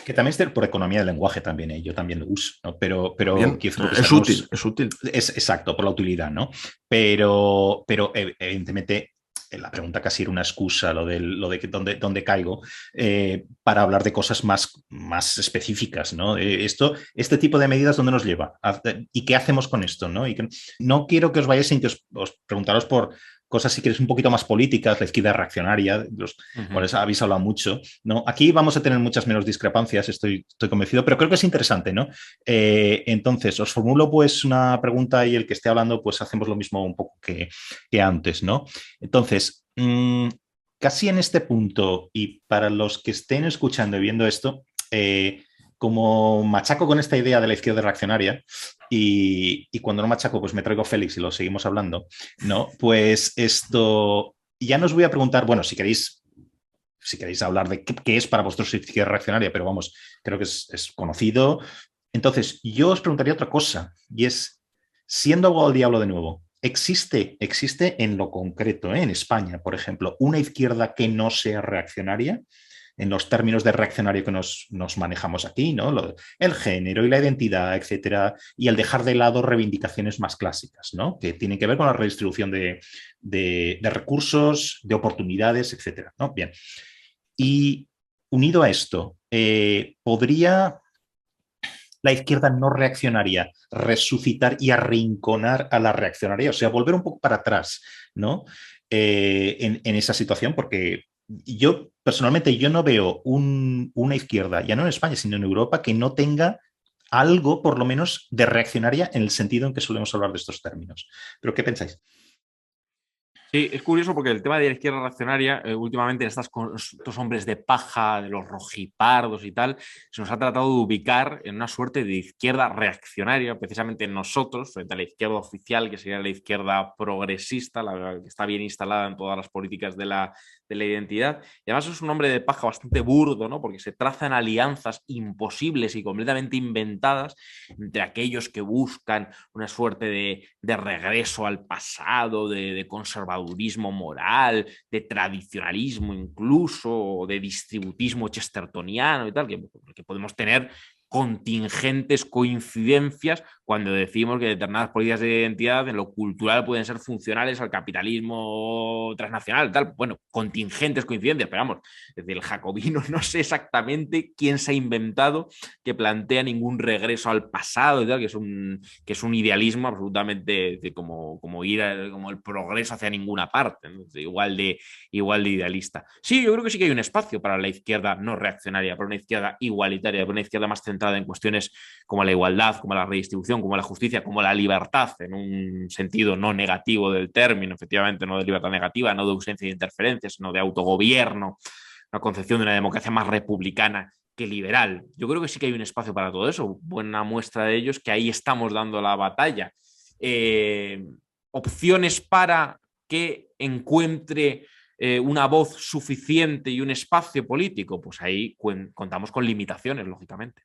Que también es por economía del lenguaje también, yo también lo uso, ¿no? Pero Bien, es útil, es útil. Es exacto, por la utilidad, ¿no? Pero evidentemente la pregunta casi era una excusa, lo de dónde caigo, para hablar de cosas más específicas, ¿no? Este tipo de medidas, ¿dónde nos lleva? ¿Y qué hacemos con esto? ¿No? Y que, no quiero que os vayáis sin que os preguntaros por cosas, si queréis, un poquito más políticas, la izquierda reaccionaria, por eso habéis hablado mucho, ¿no? Aquí vamos a tener muchas menos discrepancias, estoy convencido, pero creo que es interesante, ¿no? Entonces, os formulo pues una pregunta y el que esté hablando, pues hacemos lo mismo un poco que antes, ¿no? Entonces, casi en este punto, y para los que estén escuchando y viendo esto, como machaco con esta idea de la izquierda reaccionaria, y cuando no machaco, pues me traigo Félix y lo seguimos hablando, ¿no? Pues esto, ya no os voy a preguntar, bueno, si queréis hablar de qué es para vosotros izquierda reaccionaria, pero vamos, creo que es conocido. Entonces, yo os preguntaría otra cosa, y es, siendo abogado del diablo de nuevo, ¿existe en lo concreto, en España, por ejemplo, una izquierda que no sea reaccionaria? En los términos de reaccionario que nos manejamos aquí, ¿no? El género y la identidad, etcétera, y el dejar de lado reivindicaciones más clásicas, ¿no? Que tienen que ver con la redistribución de recursos, de oportunidades, etcétera, ¿no? Bien. Y unido a esto, ¿podría la izquierda no reaccionaria resucitar y arrinconar a la reaccionaria? O sea, volver un poco para atrás, ¿no? En esa situación, porque yo personalmente no veo una izquierda, ya no en España, sino en Europa, que no tenga algo, por lo menos, de reaccionaria en el sentido en que solemos hablar de estos términos. ¿Pero qué pensáis? Sí, es curioso porque el tema de la izquierda reaccionaria, últimamente en estos hombres de paja, de los rojipardos y tal, se nos ha tratado de ubicar en una suerte de izquierda reaccionaria, precisamente nosotros, frente a la izquierda oficial, que sería la izquierda progresista, la que está bien instalada en todas las políticas de la identidad. Y además es un hombre de paja bastante burdo, ¿no? Porque se trazan alianzas imposibles y completamente inventadas entre aquellos que buscan una suerte de regreso al pasado, de conservadurismo moral, de tradicionalismo incluso, de distributismo chestertoniano y tal, que podemos tener contingentes coincidencias cuando decimos que determinadas políticas de identidad en lo cultural pueden ser funcionales al capitalismo transnacional, tal. Bueno, contingentes coincidencias, pero vamos, desde el jacobino no sé exactamente quién se ha inventado que plantea ningún regreso al pasado y tal, que es un idealismo absolutamente como ir como el progreso hacia ninguna parte, ¿no? igual de idealista. Sí, yo creo que sí que hay un espacio para la izquierda no reaccionaria, para una izquierda igualitaria, para una izquierda más centrada en cuestiones como la igualdad, como la redistribución, como la justicia, como la libertad, en un sentido no negativo del término, efectivamente, no de libertad negativa, no de ausencia de interferencias, sino de autogobierno, una concepción de una democracia más republicana que liberal. Yo creo que sí que hay un espacio para todo eso. Buena muestra de ello es que ahí estamos dando la batalla. Opciones para que encuentre una voz suficiente y un espacio político, pues ahí contamos con limitaciones, lógicamente.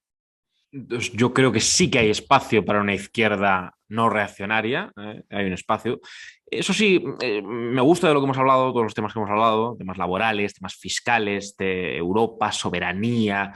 Entonces, yo creo que sí que hay espacio para una izquierda no reaccionaria, hay un espacio. Eso sí, me gusta de lo que hemos hablado, todos los temas que hemos hablado, temas laborales, temas fiscales, de Europa, soberanía,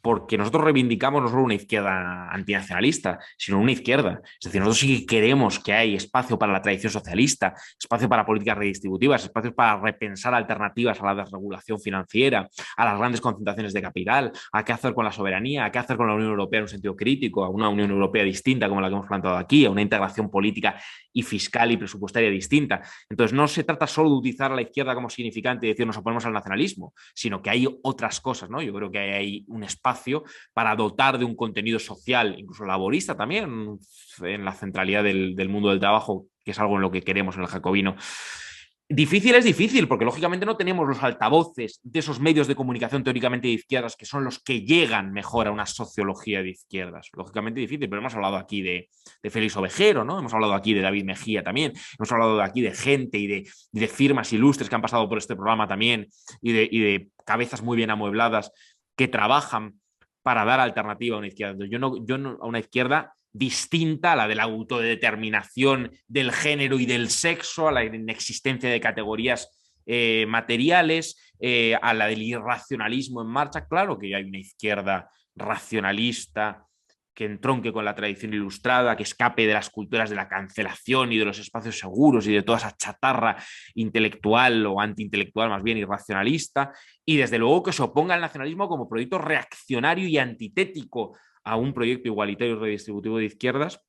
porque nosotros reivindicamos no solo una izquierda antinacionalista, sino una izquierda. Es decir, nosotros sí que queremos que hay espacio para la tradición socialista, espacio para políticas redistributivas, espacios para repensar alternativas a la desregulación financiera, a las grandes concentraciones de capital, a qué hacer con la soberanía, a qué hacer con la Unión Europea en un sentido crítico, a una Unión Europea distinta como la que hemos planteado aquí, a una integración política y fiscal y presupuestaria distinta. Entonces, no se trata solo de utilizar a la izquierda como significante y decir nos oponemos al nacionalismo, sino que hay otras cosas, ¿no? Yo creo que hay un espacio para dotar de un contenido social, incluso laborista también, en la centralidad del mundo del trabajo, que es algo en lo que queremos en el Jacobino. Difícil es difícil, porque lógicamente no tenemos los altavoces de esos medios de comunicación teóricamente de izquierdas que son los que llegan mejor a una sociología de izquierdas. Lógicamente difícil, pero hemos hablado aquí de Félix Ovejero, ¿no? Hemos hablado aquí de David Mejía también, hemos hablado aquí de gente y de firmas ilustres que han pasado por este programa también y de cabezas muy bien amuebladas que trabajan para dar alternativa a una izquierda. Yo no a una izquierda distinta a la de la autodeterminación del género y del sexo, a la inexistencia de categorías materiales, a la del irracionalismo en marcha. Claro que hay una izquierda racionalista que entronque con la tradición ilustrada, que escape de las culturas de la cancelación y de los espacios seguros y de toda esa chatarra intelectual o antiintelectual, más bien irracionalista, y desde luego que se oponga al nacionalismo como proyecto reaccionario y antitético a un proyecto igualitario y redistributivo de izquierdas,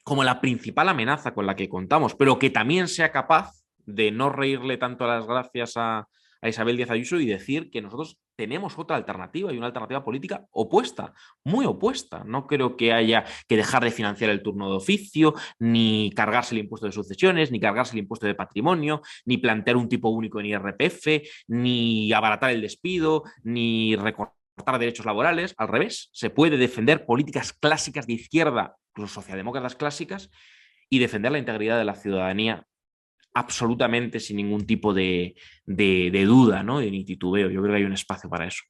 como la principal amenaza con la que contamos, pero que también sea capaz de no reírle tanto a las gracias a Isabel Díaz Ayuso y decir que nosotros tenemos otra alternativa y una alternativa política opuesta, muy opuesta. No creo que haya que dejar de financiar el turno de oficio, ni cargarse el impuesto de sucesiones, ni cargarse el impuesto de patrimonio, ni plantear un tipo único en IRPF, ni abaratar el despido, ni recortar derechos laborales. Al revés, se puede defender políticas clásicas de izquierda, incluso socialdemócratas clásicas, y defender la integridad de la ciudadanía absolutamente sin ningún tipo de duda, ¿no? Ni titubeo. Yo creo que hay un espacio para eso.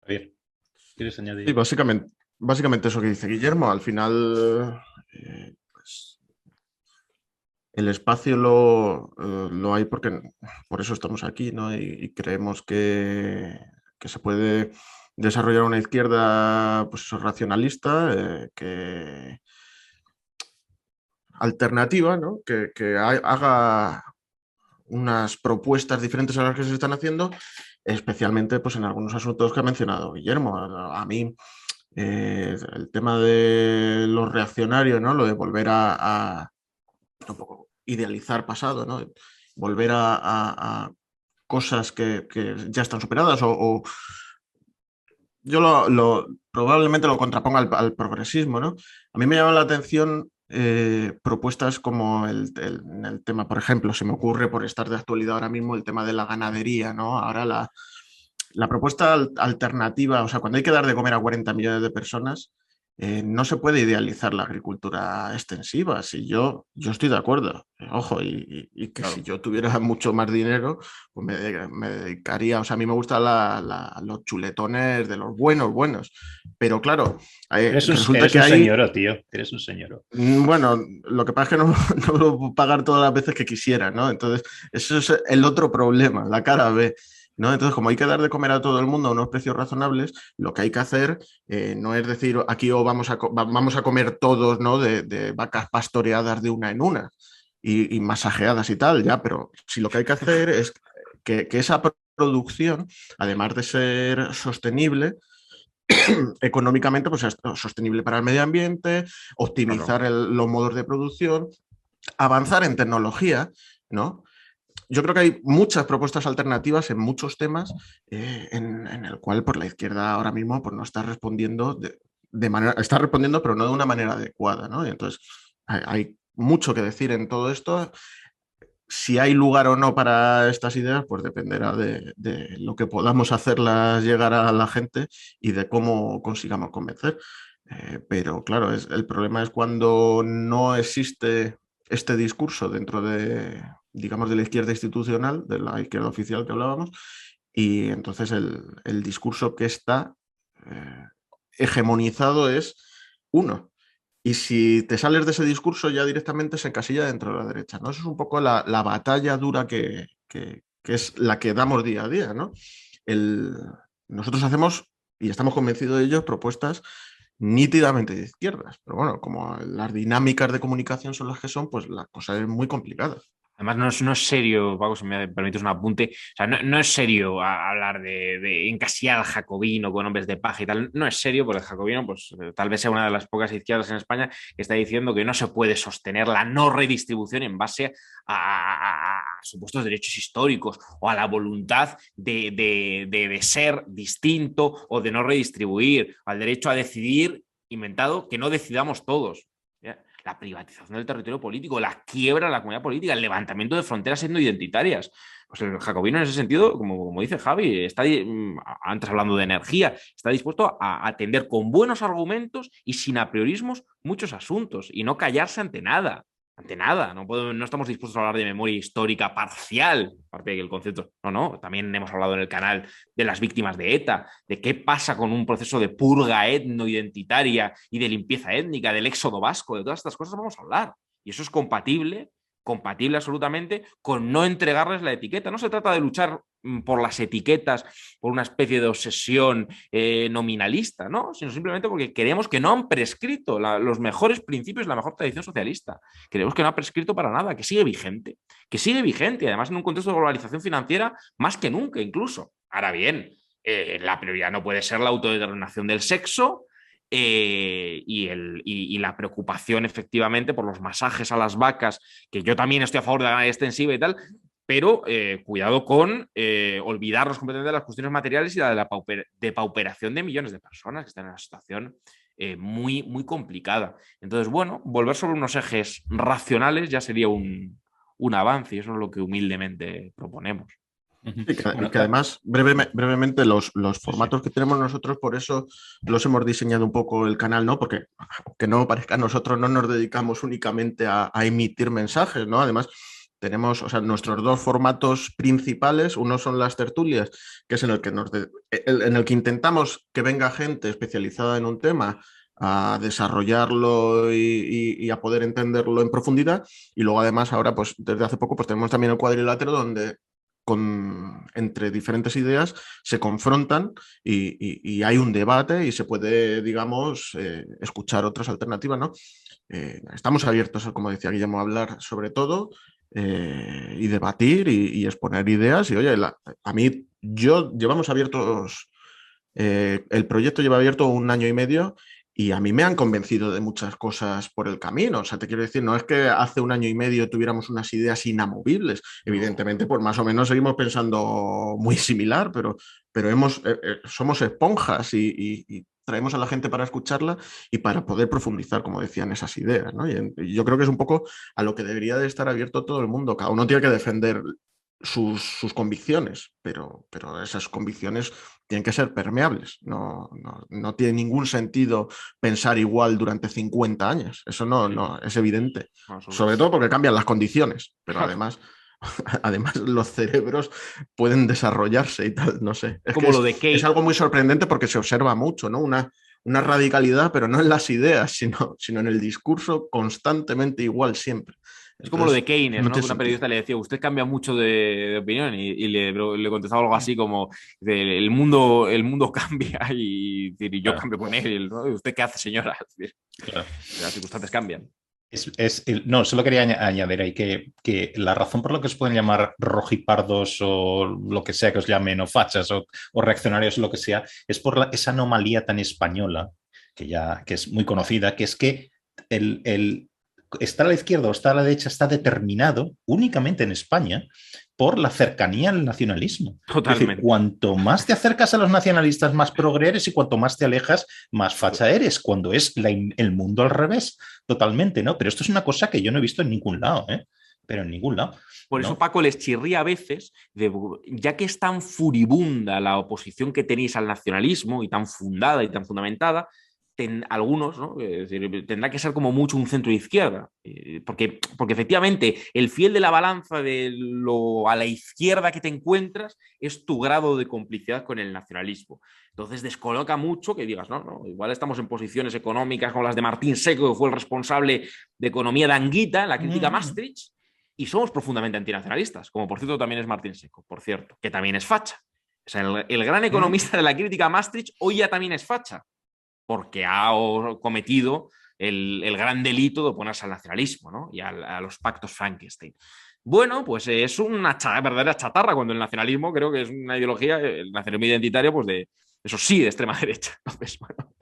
Javier, ¿quieres añadir? Sí, básicamente eso que dice Guillermo. Al final, pues, el espacio lo hay porque por eso estamos aquí, ¿no? Y creemos que se puede desarrollar una izquierda, pues, racionalista, que alternativa, ¿no? Que haga unas propuestas diferentes a las que se están haciendo, especialmente, pues, en algunos asuntos que ha mencionado Guillermo. A mí el tema de los reaccionarios, ¿no? Lo de volver a un poco idealizar pasado, ¿no? Volver a cosas que ya están superadas o yo probablemente lo contraponga al progresismo, ¿no? A mí me llama la atención propuestas como en el tema, por ejemplo, se me ocurre por estar de actualidad ahora mismo el tema de la ganadería, ¿no? Ahora la propuesta alternativa, o sea, cuando hay que dar de comer a 40 millones de personas, no se puede idealizar la agricultura extensiva. Si yo estoy de acuerdo, ojo, y que claro, si yo tuviera mucho más dinero, pues me dedicaría, o sea, a mí me gustan los chuletones de los buenos, pero claro, eres un señoro, tío, eres un señoro. Bueno, lo que pasa es que no lo puedo pagar todas las veces que quisiera, ¿no? Entonces, eso es el otro problema, la cara B, ¿no? Entonces, como hay que dar de comer a todo el mundo a unos precios razonables, lo que hay que hacer no es decir aquí vamos a comer todos, ¿no? de vacas pastoreadas de una en una y masajeadas y tal, ya, pero si lo que hay que hacer es que esa producción, además de ser sostenible, económicamente, pues es sostenible para el medio ambiente, optimizar los modos de producción, avanzar en tecnología, ¿no? Yo creo que hay muchas propuestas alternativas en muchos temas en el cual por la izquierda ahora mismo pues, no está respondiendo está respondiendo, pero no de una manera adecuada, ¿no? Y entonces hay mucho que decir en todo esto. Si hay lugar o no para estas ideas, pues dependerá de lo que podamos hacerlas llegar a la gente y de cómo consigamos convencer. Pero claro, el problema es cuando no existe este discurso dentro de, digamos, de la izquierda institucional, de la izquierda oficial que hablábamos, y entonces el discurso que está hegemonizado es uno. Y si te sales de ese discurso ya directamente se encasilla dentro de la derecha, ¿no? Eso es un poco la batalla dura que es la que damos día a día, ¿no? nosotros hacemos, y estamos convencidos de ello, propuestas nítidamente de izquierdas. Pero bueno, como las dinámicas de comunicación son las que son, pues la cosa es muy complicada. Además, no es serio, Paco, si me permites un apunte, o sea, no es serio hablar de encasillar al jacobino con hombres de paja y tal. No es serio, porque el jacobino, pues tal vez sea una de las pocas izquierdas en España que está diciendo que no se puede sostener la no redistribución en base a supuestos derechos históricos o a la voluntad de ser distinto o de no redistribuir, al derecho a decidir inventado que no decidamos todos. ¿Ya? La privatización del territorio político, la quiebra de la comunidad política, el levantamiento de fronteras etnoidentitarias. Pues el jacobino en ese sentido, como dice Javi, está antes hablando de energía, está dispuesto a atender con buenos argumentos y sin apriorismos muchos asuntos y no callarse ante nada. Ante nada, no estamos dispuestos a hablar de memoria histórica parcial, aparte de que el concepto, también hemos hablado en el canal de las víctimas de ETA, de qué pasa con un proceso de purga etno-identitaria y de limpieza étnica, del éxodo vasco, de todas estas cosas vamos a hablar. Y eso es compatible absolutamente con no entregarles la etiqueta. No se trata de luchar por las etiquetas, por una especie de obsesión nominalista, ¿no? Sino simplemente porque creemos que no han prescrito los mejores principios de la mejor tradición socialista. Creemos que no ha prescrito para nada, que sigue vigente, además en un contexto de globalización financiera más que nunca incluso. Ahora bien, la prioridad no puede ser la autodeterminación del sexo, y la preocupación efectivamente por los masajes a las vacas, que yo también estoy a favor de la ganadería extensiva y tal, pero cuidado con olvidarnos completamente de las cuestiones materiales y de la depauperación de millones de personas que están en una situación muy, muy complicada. Entonces, bueno, volver sobre unos ejes racionales ya sería un avance, y eso es lo que humildemente proponemos. Sí, que además, brevemente, los formatos que tenemos nosotros, por eso los hemos diseñado un poco el canal, ¿no? Porque, aunque no parezca, nosotros no nos dedicamos únicamente a emitir mensajes, ¿no? Además, tenemos, o sea, nuestros dos formatos principales, uno son las tertulias, que es en el que intentamos que venga gente especializada en un tema a desarrollarlo y a poder entenderlo en profundidad. Y luego, además, ahora, pues desde hace poco, pues tenemos también el cuadrilátero donde entre diferentes ideas se confrontan y hay un debate y se puede, digamos, escuchar otras alternativas, ¿no? Estamos abiertos, como decía Guillermo, a hablar sobre todo y debatir y exponer ideas. Y oye, llevamos abiertos, el proyecto lleva abierto 1 año y medio. Y a mí me han convencido de muchas cosas por el camino. O sea, te quiero decir, no es que hace 1 año y medio tuviéramos unas ideas inamovibles. Evidentemente, pues más o menos seguimos pensando muy similar, pero somos esponjas y traemos a la gente para escucharla y para poder profundizar, como decían, esas ideas, ¿no? Y yo creo que es un poco a lo que debería de estar abierto todo el mundo. Cada uno tiene que defender sus convicciones, pero esas convicciones tienen que ser permeables. No tiene ningún sentido pensar igual durante 50 años. Eso no es evidente. Sobre todo porque cambian las condiciones, pero además los cerebros pueden desarrollarse y tal, no sé. Es algo muy sorprendente porque se observa mucho, ¿no? Una radicalidad, pero no en las ideas, sino en el discurso constantemente igual siempre. Es como lo de Keynes, ¿no? Una periodista le decía, usted cambia mucho de opinión y le contestaba algo así como, el mundo cambia y yo cambio con él, ¿no? ¿Usted qué hace, señora? Claro. Las circunstancias cambian. No, solo quería añadir ahí que la razón por la que os pueden llamar rojipardos o lo que sea que os llamen, o fachas o reaccionarios o lo que sea, es por esa anomalía tan española, que es muy conocida, que es que estar a la izquierda o estar a la derecha está determinado únicamente en España por la cercanía al nacionalismo. Totalmente. Es decir, cuanto más te acercas a los nacionalistas, más progre eres, y cuanto más te alejas, más facha eres, cuando es el mundo al revés, totalmente, ¿no? Pero esto es una cosa que yo no he visto en ningún lado, ¿eh? Pero en ningún lado. Por eso, Paco, les chirría a veces, ya que es tan furibunda la oposición que tenéis al nacionalismo y tan fundada y tan fundamentada, algunos, ¿no? Es decir, tendrá que ser como mucho un centro izquierda, porque efectivamente el fiel de la balanza de a la izquierda que te encuentras es tu grado de complicidad con el nacionalismo. Entonces descoloca mucho que digas, no, igual estamos en posiciones económicas como las de Martín Seco, que fue el responsable de economía de Anguita en la crítica a Maastricht, y somos profundamente antinacionalistas, como por cierto también es Martín Seco, por cierto, que también es facha. O sea, el gran economista de la crítica a Maastricht hoy ya también es facha, porque ha cometido el gran delito de oponerse al nacionalismo, ¿no? Y a los pactos Frankenstein. Bueno, pues es una verdadera chatarra, cuando el nacionalismo creo que es una ideología, el nacionalismo identitario, pues de eso sí, de extrema derecha. Entonces, bueno.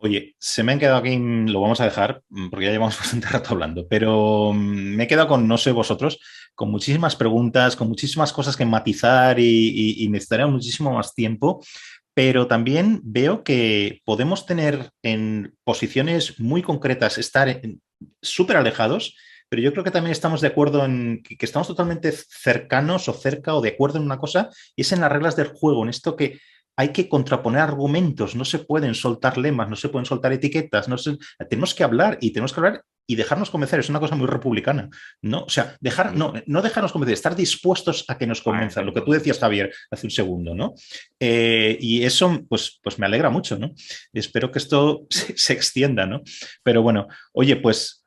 Oye, se me han quedado aquí, lo vamos a dejar, porque ya llevamos bastante rato hablando, pero me he quedado con, no sé vosotros, con muchísimas preguntas, con muchísimas cosas que matizar y necesitaría muchísimo más tiempo, pero también veo que podemos tener en posiciones muy concretas, estar súper alejados, pero yo creo que también estamos de acuerdo en que estamos totalmente cercanos o cerca o de acuerdo en una cosa, y es en las reglas del juego, en esto que hay que contraponer argumentos, no se pueden soltar lemas, no se pueden soltar etiquetas, tenemos que hablar y dejarnos convencer. Es una cosa muy republicana, ¿no? O sea, no dejarnos convencer, estar dispuestos a que nos convenzan, lo que tú decías, Javier, hace un segundo, ¿no? Y eso, pues me alegra mucho, ¿no? Y espero que esto se extienda, ¿no? Pero bueno, oye, pues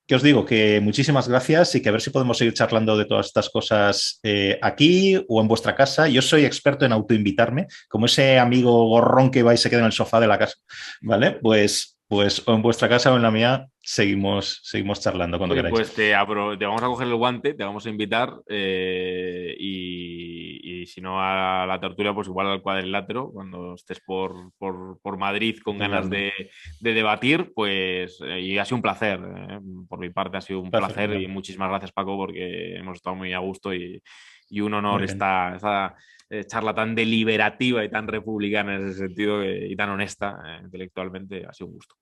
que os digo que muchísimas gracias y que a ver si podemos seguir charlando de todas estas cosas aquí o en vuestra casa. Yo soy experto en autoinvitarme, como ese amigo gorrón que va y se queda en el sofá de la casa, ¿vale? Pues o en vuestra casa o en la mía seguimos charlando cuando queráis. Pues te vamos a coger el guante, te vamos a invitar y si no a la tertulia, pues igual al cuadrilátero, cuando estés por Madrid con ganas de debatir, pues y ha sido un placer. Por mi parte ha sido un placer y muchísimas gracias, Paco, porque hemos estado muy a gusto y un honor esta charla tan deliberativa y tan republicana en ese sentido y tan honesta intelectualmente. Ha sido un gusto.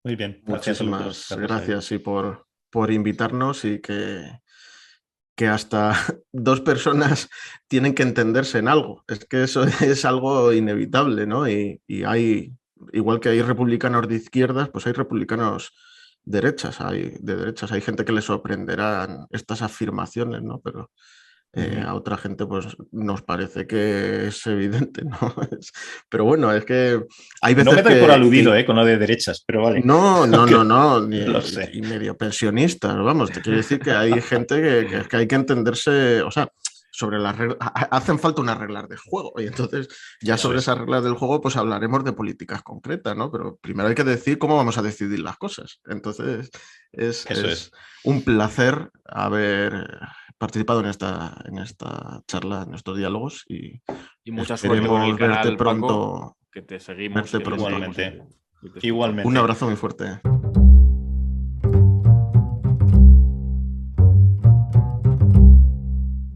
Muy bien. Muchísimas gracias y por invitarnos y que hasta dos personas tienen que entenderse en algo. Es que eso es algo inevitable, ¿no? Y hay, igual que hay republicanos de izquierdas, pues hay republicanos de derechas. Hay gente que le sorprenderán estas afirmaciones, ¿no? Pero a otra gente pues nos parece que es evidente, ¿no? Pero bueno, es que hay veces no me doy por aludido con lo de derechas, pero vale. No, y medio pensionistas, vamos, te quiero decir que hay gente que hay que entenderse, o sea, sobre las reglas, hacen falta unas reglas del juego, y entonces ya sobre esas reglas del juego pues hablaremos de políticas concretas, ¿no? Pero primero hay que decir cómo vamos a decidir las cosas. Entonces es un placer haber participado en esta charla, en estos diálogos y mucha suerte con el canal, verte pronto. Paco, que te seguimos. Igualmente. Un abrazo muy fuerte.